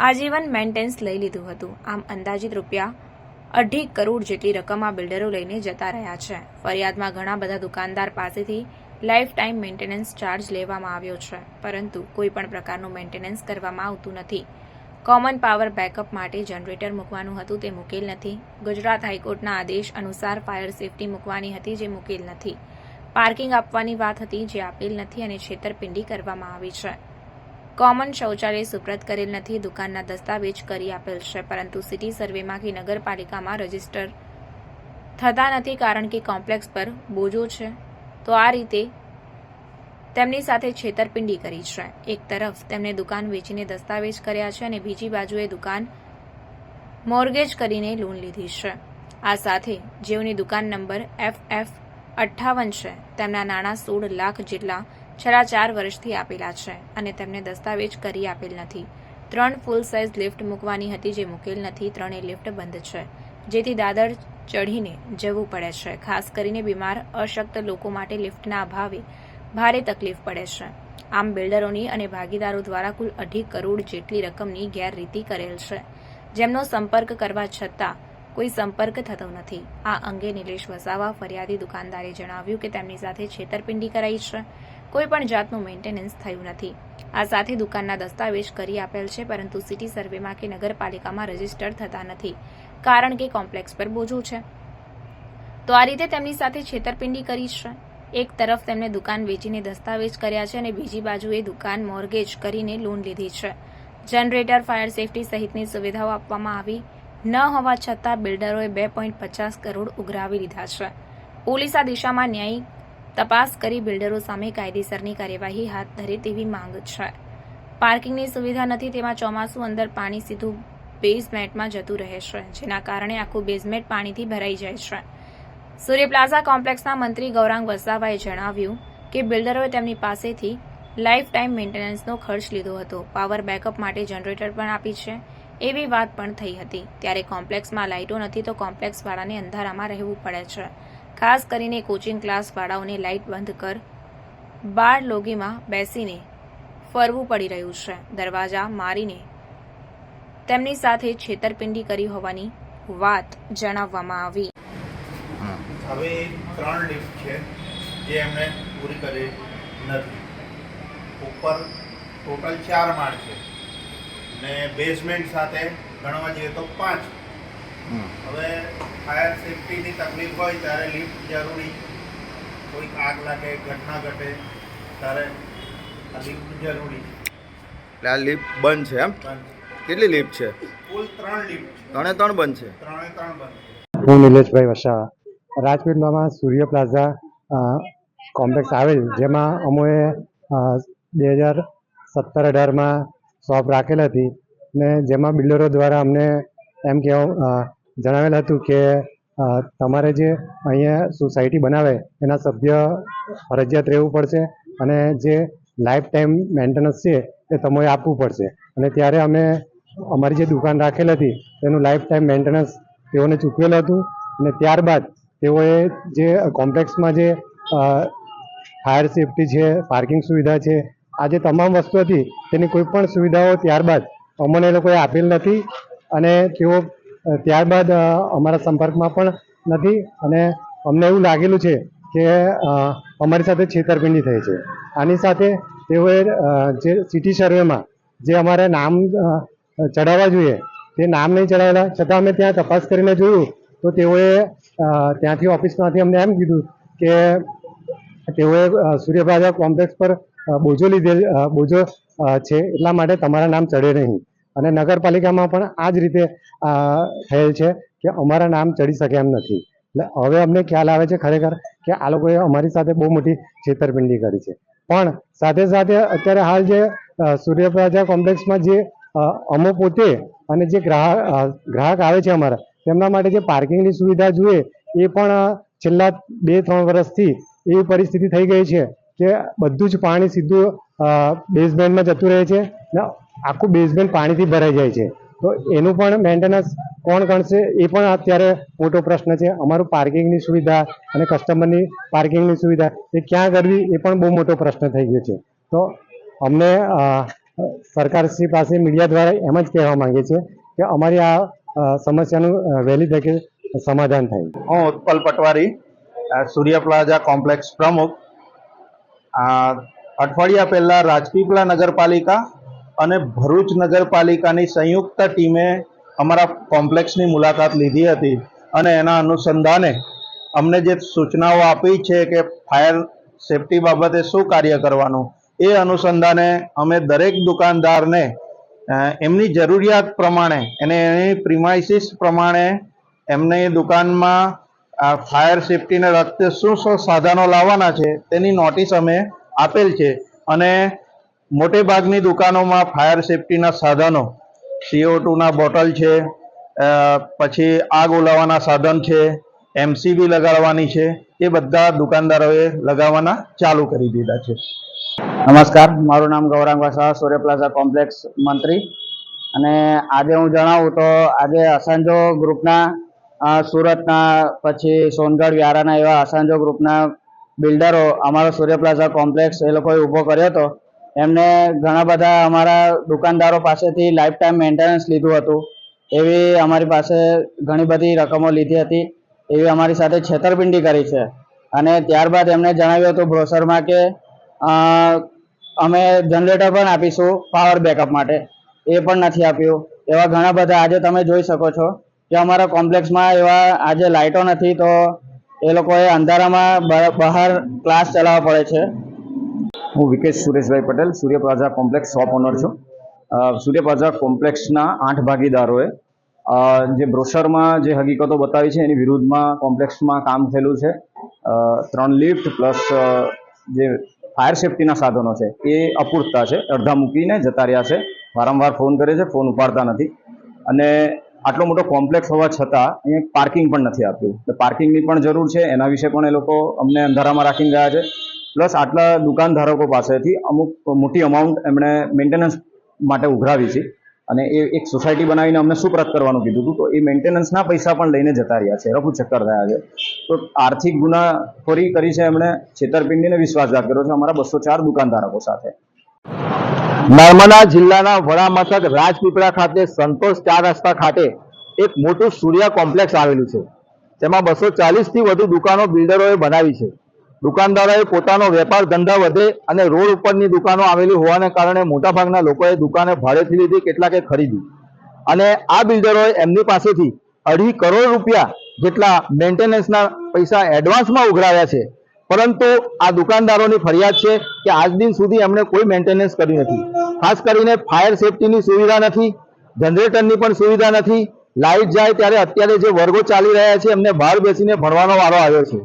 આજીવન મેન્ટેનન્સ લઈ લીધું હતું. આમ અંદાજિત ₹2.5 કરોડ જેટલી રકમ આ બિલ્ડરો લઈને જતા રહ્યા છે. ફરિયાદમાં ઘણા બધા દુકાનદાર પાસેથી લાઈફ ટાઈમ મેન્ટેનન્સ ચાર્જ લેવામાં આવ્યો છે, પરંતુ કોઈ પણ પ્રકારનું મેન્ટેનન્સ કરવામાં આવતું નથી. કોમન પાવર બેકઅપ માટે જનરેટર મૂકવાનું હતું, તે મૂકેલ નથી. ગુજરાત હાઈકોર્ટના આદેશ અનુસાર ફાયર સેફટી મૂકવાની હતી, જે મૂકેલ નથી. પાર્કિંગ આપવાની વાત હતી, જે આપેલ નથી અને છેતરપિંડી કરવામાં આવી છે. કોમન શૌચાલય સુપ્રત કરેલ નથી. દુકાનના દસ્તાવેજ કરી આપેલ છે, પરંતુ સિટી સર્વેમાં કે નગરપાલિકામાં રજીસ્ટર થતા નથી, કારણ કે કોમ્પ્લેક્સ પર બોજો છે. તો આ રીતે તેમની સાથે છેતરપિંડી કરી છે. એક તરફ તેમણે દુકાન વેચીને દસ્તાવેજ કર્યા છે અને બીજી બાજુએ દુકાન મોર્ગેજ કરીને લોન લીધી છે. આ સાથે જેઓની દુકાન નંબર FF58 છે, તેમના નાણાં 16 લાખ જેટલા છેલ્લા 4 વર્ષથી આપેલા છે અને તેમને દસ્તાવેજ કરી આપેલ નથી. 3 ફૂલ સાઇઝ લિફ્ટ મૂકવાની હતી, જે મૂકેલ નથી. 3 લિફ્ટ બંધ છે, જેથી દાદર ચઢીને જવું પડે છે. ખાસ કરીને બીમાર, અશક્ત લોકો માટે લિફ્ટના અભાવે ભારે તકલીફ પડે છે. આમ બિલ્ડરોની અને ભાગીદારો દ્વારા કુલ 2.5 કરોડ જેટલી રકમની ગેરરીતિ કરેલ છે, જેમનો સંપર્ક કરવા છતાં કોઈ સંપર્ક થતો નથી. આ અંગે નિલેશ વસાવા, ફરિયાદી દુકાનદારે જણાવ્યું કે તેમની સાથે છેતરપિંડી કરાઈ છે. કોઈ પણ જાતનું મેન્ટેનન્સ થયું નથી. આ સાથે દુકાનના દસ્તાવેજ કરી આપેલ છે, પરંતુ સિટી સર્વેમાં કે નગરપાલિકામાં રજીસ્ટર થતા નથી, કારણ કે કોમ્પ્લેક્સ પર બોજો છે. તો આ રીતે તેમની સાથે છેતરપિંડી કરી છે. એક તરફ તેમણે દુકાન વેચીને દસ્તાવેજ કર્યા છે અને બીજી બાજુએ દુકાન મોર્ગેજ કરીને લોન લીધી છે. જનરેટર, ફાયર સેફટી સહિતની સુવિધાઓ આપવામાં આવી ન હોવા છતાં બિલ્ડરોએ 2.50 કરોડ ઉઘરાવી લીધા છે. પોલીસ આ દિશામાં ન્યાયિક તપાસ કરી બિલ્ડરો સામે કાયદેસરની કાર્યવાહી હાથ ધરે તેવી માંગ છે. પાર્કિંગની સુવિધા નથી, તેમાં ચોમાસું અંદર પાણી સીધું બેઝમેન્ટમાં જતું રહે છે, જેના કારણે આખું બેઝમેન્ટ પાણીથી ભરાઈ જાય છે. સૂર્ય પ્લાઝા કોમ્પ્લેક્સના મંત્રી ગૌરાંગ વસાવાએ જણાવ્યું કે બિલ્ડરોએ તેમની પાસેથી લાઈફ ટાઈમ મેન્ટેનન્સનો ખર્ચ લીધો હતો. પાવર બેકઅપ માટે જનરેટર પણ આપી છે, એવી વાત પણ થઈ હતી. ત્યારે કોમ્પ્લેક્સમાં લાઇટો નથી, તો કોમ્પ્લેક્સવાળાને અંધારામાં રહેવું પડે છે. ખાસ કરીને કોચિંગ ક્લાસવાળાઓને લાઇટ બંધ કર બાર લોગીમાં બેસીને ફરવું પડી રહ્યું છે. દરવાજા મારીને તેમની સાથે છેતરપિંડી કરી હોવાની વાત જણાવવામાં આવી. હવે 3 લિફ્ટ છે જે એમણે પૂરી કરી નથી. ઉપર ટોટલ 4 માળ છે ને બેઝમેન્ટ સાથે ગણવા જઈએ તો 5. હવે ફાયર સેફટીની તકલીફ હોય ત્યારે લિફ્ટ જરૂરી. કોઈક આગ લાગે, ઘટના ઘટે ત્યારે આ લિફ્ટ જરૂરી. એટલે આ લિફ્ટ બંધ છે એમ? કેટલી લિફ્ટ છે? કુલ 3 લિફ્ટ છે. 3 બંધ છે. 3 બંધ છે. હું નિલેશભાઈ વસાવા, રાજપીપળામાં સૂર્ય પ્લાઝા કોમ્પ્લેક્સ આવેલ, જેમાં અમોએ 2017-18માં શોપ રાખેલ હતી ને જેમાં બિલ્ડરો દ્વારા અમને એમ જણાવેલ હતું કે તમારે જે અહીંયા સોસાયટી બનાવે એના સભ્ય ફરજિયાત રહેવું પડશે અને જે લાઈફ ટાઈમ મેન્ટેનન્સ છે એ તમારે આપવું પડશે. અને ત્યારે અમે અમારી જે દુકાન રાખેલ હતી તેનું લાઈફ ટાઈમ મેન્ટેનન્સ તેઓને ચૂકવેલ હતું. અને ત્યારબાદ તેઓએ જે કોમ્પ્લેક્સમાં જે ફાયર સેફટી છે, પાર્કિંગ સુવિધા છે, આ જે તમામ વસ્તુ હતી તેની કોઈ પણ સુવિધાઓ ત્યારબાદ અમને એ લોકોએ આપેલ નથી અને તેઓ ત્યારબાદ અમારા સંપર્કમાં પણ નથી. અને અમને એવું લાગેલું છે કે અમારી સાથે છેતરપિંડી થઈ છે. આની સાથે તેઓએ જે સિટી સર્વેમાં જે અમારે નામ ચડાવવા જોઈએ તે નામ નહીં ચડાવેલા, છતાં અમે ત્યાં તપાસ કરીને જોયું તો તેઓએ ત્યાંથી ઓફિસમાંથી અમને એમ કીધું કે તેઓએ સૂર્ય પ્લાઝા કોમ્પ્લેક્સ પર બોજો છે એટલા માટે તમારા નામ ચડે નહીં. અને નગરપાલિકામાં પણ આ જ રીતે થયેલ છે કે અમારા નામ ચડી શકે એમ નથી. એટલે હવે અમને ખ્યાલ આવે છે ખરેખર કે આ લોકોએ અમારી સાથે બહુ મોટી છેતરપિંડી કરી છે. પણ સાથે સાથે અત્યારે હાલ જે સૂર્ય પ્લાઝા કોમ્પ્લેક્સમાં જે અમો પોતે અને જે ગ્રાહક આવે છે અમારા, તેમના માટે જે પાર્કિંગની સુવિધા જોઈએ એ પણ છેલ્લા 2-3 વર્ષથી એવી પરિસ્થિતિ થઈ ગઈ છે કે બધું જ પાણી સીધું બેઝમેન્ટમાં જતું રહે છે ને આખું બેઝમેન્ટ પાણીથી ભરાઈ જાય છે. તો એનું પણ મેન્ટેનન્સ કોણ કરશે એ પણ અત્યારે મોટો પ્રશ્ન છે. અમારું પાર્કિંગની સુવિધા અને કસ્ટમરની પાર્કિંગની સુવિધા એ ક્યાં કરવી એ પણ બહુ મોટો પ્રશ્ન થઈ ગયો છે. તો અમને સરકારશ્રી પાસે મીડિયા દ્વારા એમ જ કહેવા માંગીએ છીએ કે અમારી આ સમસ્યાનું વહેલી તકે સમાધાન થાય. હું ઉત્પલ પટવારી, સૂર્ય પ્લાઝા કોમ્પ્લેક્સ પ્રમુખ. અઠવાડિયા પહેલા રાજપીપળા નગરપાલિકા અને ભરૂચ નગરપાલિકાની સંયુક્ત ટીમે અમારા કોમ્પ્લેક્સની મુલાકાત લીધી હતી અને એના અનુસંધાને અમને જે સૂચનાઓ આપી છે કે ફાયર સેફટી બાબતે શું કાર્ય કરવાનું, એ અનુસંધાને અમે દરેક દુકાનદારને એમની જરૂરિયાત પ્રમાણે અને એની પ્રિમાઇસીસ પ્રમાણે એમની દુકાનમાં ફાયર સેફટીને લગતે શું સાધનો લાવવાના છે તેની નોટિસ અમે આપેલ છે. અને મોટે ભાગની દુકાનોમાં ફાયર સેફટીના સાધનો, CO2ના બોટલ છે, પછી આગ ઓલાવવાના સાધન છે, MCB લગાડવાની છે, એ બધા દુકાનદારોએ લગાવવાના ચાલુ કરી દીધા છે. નમસ્કાર, મારું નામ ગૌરાંગ વસાવા, સૂર્ય પ્લાઝા કોમ્પ્લેક્સ મંત્રી. અને આજે હું જણાવું તો આજે અસાંજો ગ્રુપના સુરતના, પછી સોનગઢ, વ્યારાના એવા અસાંજો ગ્રુપના બિલ્ડરો અમારો સૂર્ય પ્લાઝા કોમ્પ્લેક્સ એ લોકોએ ઊભો કર્યો હતો. એમને ઘણા બધા અમારા દુકાનદારો પાસેથી લાઈફ ટાઈમ મેન્ટેનન્સ લીધું હતું. એવી અમારી પાસે ઘણી બધી રકમો લીધી હતી. એવી અમારી સાથે છેતરપિંડી કરી છે. અને ત્યારબાદ એમને જણાવ્યું હતું બ્રોશરમાં કે અમે જનરેટર પણ આપીશું પાવર બેકઅપ માટે, એ પણ નથી આપ્યું. એવા ઘણા બધા આજે તમે જોઈ શકો છો કે અમારા કોમ્પ્લેક્સમાં એવા આજે લાઇટો નથી, તો એ લોકોએ અંધારામાં બહાર ક્લાસ ચલાવવા પડે છે. હું વિકેશ સુરેશભાઈ પટેલ, સૂર્ય પ્લાઝા કોમ્પ્લેક્સ શોપ ઓનર છું. સૂર્ય પ્લાઝા કોમ્પ્લેક્સના 8 ભાગીદારોએ જે બ્રોશરમાં જે હકીકતો બતાવી છે એની વિરુદ્ધમાં કોમ્પ્લેક્સમાં કામ થયેલું છે. 3 લિફ્ટ પ્લસ જે ફાયર સેફટીના સાધનો છે એ અપૂરતા છે, અડધા મૂકીને જતા રહ્યા છે. વારંવાર ફોન કરે છે, ફોન ઉપાડતા નથી. અને આટલો મોટો કોમ્પ્લેક્સ હોવા છતાં અહીંયા પાર્કિંગ પણ નથી આપ્યું. એટલે પાર્કિંગની પણ જરૂર છે, એના વિશે પણ એ લોકો અમને અંધારામાં રાખીને ગયા છે. પ્લસ આટલા દુકાનધારકો પાસેથી અમુક મોટી અમાઉન્ટ એમણે મેન્ટેનન્સ માટે ઉઘરાવી છે અને એ એક સોસાયટી બનાવીને અમને સુપ્રત કરવાનું કીધું હતું. તો એ મેન્ટેનન્સના પૈસા પણ લઈને જતા રહ્યા છે, રફુ ચક્કર થયા છે. તો આર્થિક ગુનાખોરી કરી છે એમણે, છેતરપિંડીને વિશ્વાસઘાત કર્યો છે અમારા 204 દુકાનધારકો સાથે. નર્મદા જિલ્લાના વડા મથક રાજપીપળા ખાતે સંતોષ 4 રસ્તા ખાતે એક મોટું સૂર્ય કોમ્પ્લેક્સ આવેલું છે. તેમાં 240થી વધુ દુકાનો બિલ્ડરોએ બનાવી છે. દુકાનદારોએ પોતાનો વેપાર ધંધા વધે અને રોડ ઉપરની દુકાનો આવેલી હોવાને કારણે મોટાભાગના લોકોએ દુકાને ભાડેથી લીધી, કેટલાકે ખરીદી. અને આ બિલ્ડરોએ એમની પાસેથી 2.5 કરોડ રૂપિયા જેટલા મેન્ટેનન્સના પૈસા એડવાન્સમાં ઉઘરાવ્યા છે. પરંતુ આ દુકાનદારોની ફરિયાદ છે કે આજ દિન સુધી એમણે કોઈ મેન્ટેનન્સ કર્યું નથી. ખાસ કરીને ફાયર સેફટીની સુવિધા નથી, જનરેટરની પણ સુવિધા નથી. લાઇટ જાય ત્યારે અત્યારે જે વર્ગો ચાલી રહ્યા છે એમને બહાર બેસીને ભણવાનો વારો આવ્યો છે.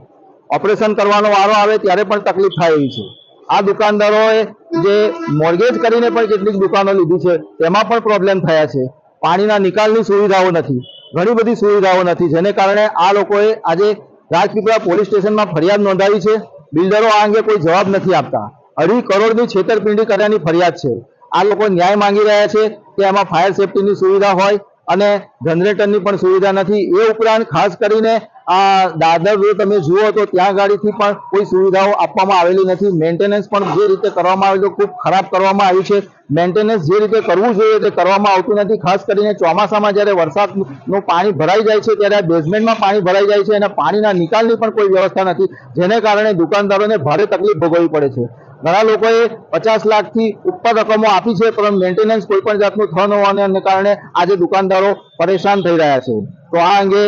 ઓપરેશન કરવાનો વારો આવે ત્યારે પણ તકલીફ થાય એવી છે. આ દુકાનદારોએ જે મોર્ગેજ કરીને પણ કેટલીક દુકાનો લીધી છે તેમાં પણ પ્રોબ્લેમ થયા છે. પાણીના નિકાલની સુવિધાઓ નથી, ઘણી બધી સુવિધાઓ નથી, જેને કારણે આ લોકોએ આજે રાજપીપળા પોલીસ સ્ટેશનમાં ફરિયાદ નોંધાવી છે. બિલ્ડરો આ અંગે કોઈ જવાબ નથી આપતા. 2.5 કરોડની છેતરપિંડી કર્યાની ફરિયાદ છે. આ લોકો ન્યાય માંગી રહ્યા છે કે એમાં ફાયર સેફટીની સુવિધા હોય અને જનરેટરની પણ સુવિધા નથી. એ ઉપરાંત ખાસ કરીને આ દાદર જો તમે જુઓ તો ત્યાં ગાડીથી પણ કોઈ સુવિધાઓ આપવામાં આવેલી નથી. મેન્ટેનન્સ પણ જે રીતે કરવામાં આવેલું ખૂબ ખરાબ કરવામાં આવ્યું છે. મેન્ટેનન્સ જે રીતે કરવું જોઈએ તે કરવામાં આવતું નથી. ખાસ કરીને ચોમાસામાં જ્યારે વરસાદનું પાણી ભરાઈ જાય છે ત્યારે બેઝમેન્ટમાં પાણી ભરાઈ જાય છે અને પાણીના નિકાલની પણ કોઈ વ્યવસ્થા નથી, જેને કારણે દુકાનદારોને ભારે તકલીફ ભોગવવી પડે છે. ઘણા લોકોએ 50 લાખથી ઉપર રકમો આપી છે, પરંતુ મેન્ટેનન્સ કોઈ પણ જાતનું થન હોવાને કારણે આજે દુકાનદારો પરેશાન થઈ રહ્યા છે. તો આ અંગે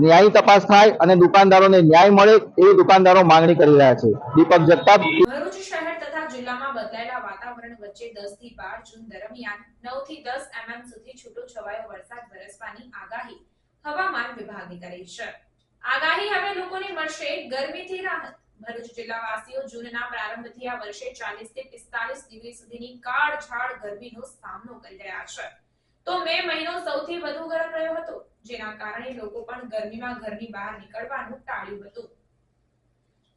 ન્યાયી તપાસ થાય અને દુકાનદારોને ન્યાય મળે એવી દુકાનદારો માંગણી કરી રહ્યા છે. દીપક જગતાપ. ભરૂચ શહેર તથા જિલ્લામાં બદલાયેલા વાતાવરણ વચ્ચે 10 થી 12 જૂન દરમિયાન 9 થી 10 mm સુધી છૂટોછવાયો વરસાદ વરસવાની આગાહી હવામાન વિભાગે કરી છે. આગાહી હવે લોકોને મળશે ગરમીથી રાહત. ભરૂચ જિલ્લાવાસીઓ જૂનના પ્રારંભથી આ વર્ષે 40 થી 45 ડિગ્રી સુધીની કાળઝાળ ગરમીનો સામનો કરી રહ્યા છે. તો મે મહિનો સૌથી વધુ ગરમ રહ્યો હતો, જેના કારણે લોકો પણ ગરમીમાં ઘરની બહાર નીકળવાનું ટાળ્યું હતું.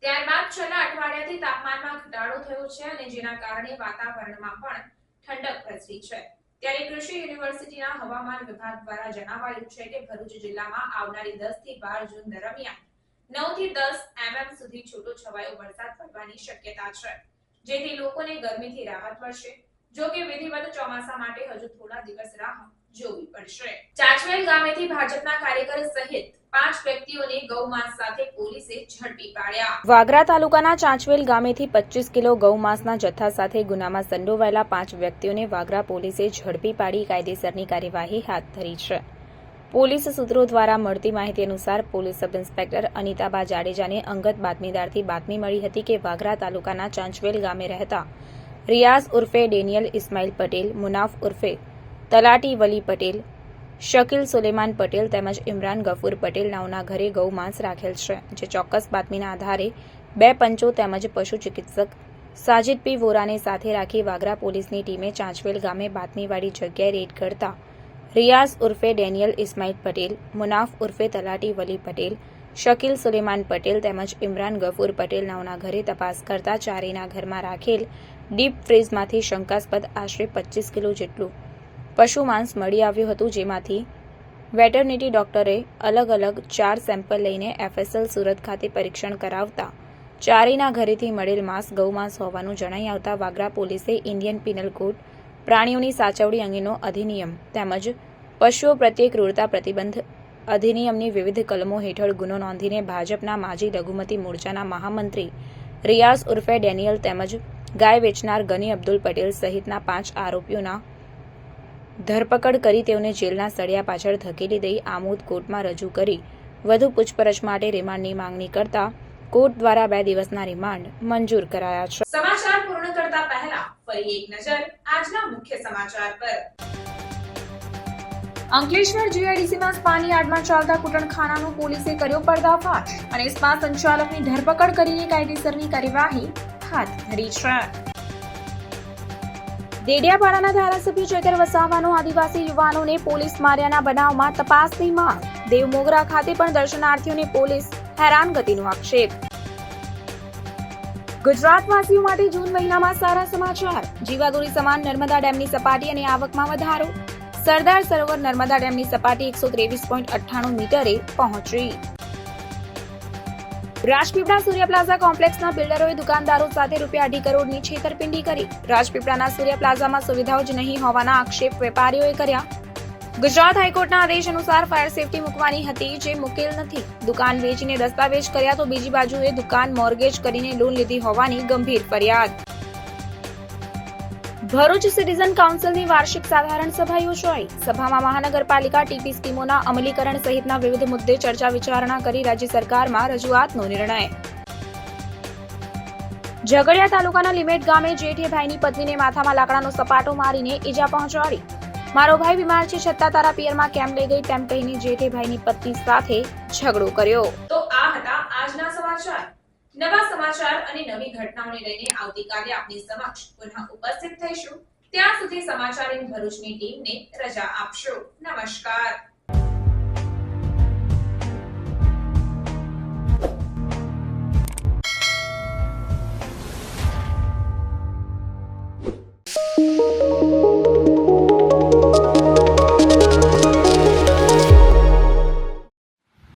ત્યારબાદ છેલ્લા અઠવાડિયાથી તાપમાનમાં ઘટાડો થયો છે અને જેના કારણે વાતાવરણમાં પણ ઠંડક પ્રસરી છે. ત્યારે કૃષિ યુનિવર્સિટીના હવામાન વિભાગ દ્વારા જણાવાયું છે કે ભરૂચ જિલ્લામાં આવનારી 10 થી 12 જૂન દરમિયાન 9 થી 10 mm સુધી છૂટોછવાયો વરસાદ પડવાની શક્યતા છે, જેથી લોકોને ગરમીથી રાહત મળશે. જો કે વિધિવત ચોમાસા માટે હજુ થોડા દિવસ રાહ જોવી પડશે. ચાચવેલ ગામેથી ભાજપના કાર્યકર સહિત 5 વ્યક્તિઓને ગૌમાંસ સાથે પોલીસે ઝડપી પાડ્યા. વાગરા તાલુકાના ચાચવેલ ગામેથી 25 કિલો ગૌમાંસના જથ્થા સાથે ગુનામાં સંડોવાયેલા 5 વ્યક્તિઓને વાગરા પોલીસે ઝડપી પાડી કાયદેસરની કાર્યવાહી હાથ ધરી છે. પોલીસ સૂત્રો દ્વારા મળતી માહિતી અનુસાર પોલીસ સબ ઇન્સ્પેક્ટર અનિતાબા જાડેજાને અંગત બાતમીદારથી બાતમી મળી હતી કે વાગરા તાલુકાના ચાંચવેલ ગામે રહેતા રિયાઝ ઉર્ફે ડેનિયલ ઇસ્માઇલ પટેલ, મુનાફ ઉર્ફે તલાટી વલી પટેલ, શકીલ સુલેમાન પટેલ તેમજ ઇમરાન ગફૂર પટેલ નાઓના ઘરે ગૌમાંસ રાખેલ છે. જે ચોક્કસ બાતમીના આધારે 2 પંચો તેમજ પશુ ચિકિત્સક સાજિદ પી વોરાને સાથે રાખી વાગરા પોલીસની ટીમે ચાંચવેલ ગામે બાતમીવાળી જગ્યાએ રેડ કરતા રિયાઝ ઉર્ફે ડેનિયલ ઇસ્માઇલ પટેલ, મુનાફ ઉર્ફે તલાટી વલી પટેલ, શકીલ સુલેમાન પટેલ તેમજ ઇમરાન ગફૂર પટેલ નાઓના ઘરે તપાસ કરતા ચારેયના ઘરમાં રાખેલ ડીપ ફ્રીઝમાંથી શંકાસ્પદ આશરે 25 કિલો જેટલું પશુ માંસ મળી આવ્યું હતું, જેમાંથી વેટરનિટી ડોક્ટરે અલગ અલગ 4 સેમ્પલ લઈને FSL સુરત ખાતે પરીક્ષણ કરાવતા ચારેયના ઘરેથી મળેલ માંસ ગૌમાંસ હોવાનું જણાઈ આવતા વાગરા પોલીસે ઇન્ડિયન પિનલ કોડ, પ્રાણીઓની સાચવણી અંગેનો અધિનિયમ તેમજ પશુઓ પ્રત્યે ક્રૂરતા પ્રતિબંધ અધિનિયમની વિવિધ કલમો હેઠળ ગુનો નોંધીને ભાજપના માજી લઘુમતી મોરચાના મહામંત્રી રિયાઝ ઉર્ફે ડેનિયલ તેમજ ગાય વેચનાર ગની અબ્દુલ પટેલ સહિતના 5 આરોપીઓના ધરપકડ કરી તેઓને જેલના સળિયા પાછળ ધકેલી દઈ આમોદ કોર્ટમાં રજૂ કરી વધુ પૂછપરછ માટે રિમાન્ડની માંગણી કરતા કોર્ટ દ્વારા 2 દિવસના રિમાન્ડ મંજૂર કરાયા છે. સમાચાર પૂર્ણ કરતા પહેલા ફરી એક નજર આજના મુખ્ય સમાચાર પર. અંકલેશ્વર જીઆઈડીસીમાં સ્પાની યાર્ડમાં ચાલતા કૂટણખાનાનો પોલીસે કર્યો પર્દાફાશ અને સ્પા સંચાલકની ધરપકડ કરીને કાયદેસરની કાર્યવાહી હાથ ધરી છે. દેડિયાપાડાના ધારાસભ્ય ચેતર વસાવાનો આદિવાસી યુવાનોને પોલીસ માર્યાના બનાવમાં તપાસની માંગ. દેવમોગરા ખાતે પણ દર્શનાર્થીઓને પોલીસ હેરાનગતિનો આક્ષેપ. ગુજરાતવાસીઓ માટે જૂન મહિનામાં સારા સમાચાર. જીવાદોરી સમાન નર્મદા ડેમની સપાટી અને આવકમાં વધારો. સરદાર સરોવર નર્મદા ડેમની સપાટી 123.98 મીટરે પહોંચી. રાજપીપળા સૂર્ય પ્લાઝા કોમ્પ્લેક્સના બિલ્ડરોએ દુકાનદારો સાથે ₹2.5 કરોડની છેતરપિંડી કરી. રાજપીપળાના સૂર્ય પ્લાઝામાં સુવિધાઓ જ નહીં હોવાના આક્ષેપ વેપારીઓએ કર્યા. ગુજરાત હાઈકોર્ટના આદેશ અનુસાર ફાયર સેફટી મૂકવાની હતી, જે મૂકેલ નથી. દુકાન વેચીને દસ્તાવેજ કર્યા તો બીજી બાજુએ દુકાન મોર્ગેજ કરીને લોન લીધી હોવાની ગંભીર ફરિયાદ. ભરૂચ સિટીઝન કાઉન્સિલની વાર્ષિક સાધારણ સભા યોજાઈ. સભામાં મહાનગરપાલિકા ટીપી સ્કીમોના અમલીકરણ સહિતના વિવિધ મુદ્દે ચર્ચા વિચારણા કરી રાજ્ય સરકારમાં રજૂઆતનો નિર્ણય. ઝઘડિયા તાલુકાના લીમેટ ગામે જેઠેભાઈની પત્નીને માથામાં લાકડાનો સપાટો મારીને ઈજા પહોંચાડી. મારો ભાઈ બીમાર છે છતાં તારા પિયરમાં કેમ લઈ ગઈ તેમ કહીને જેઠેભાઈની પત્ની સાથે ઝઘડો કર્યો. તો આ હતા આજના સમાચાર. નવા સમાચાર અને નવી ઘટનાઓને લઈને આવતીકાલે આપની સમક્ષ પુનઃ ઉપસ્થિત થઈશું. ત્યાં સુધી સમાચાર ઇન ભરૂચની ટીમને રજા આપશો. નમસ્કાર.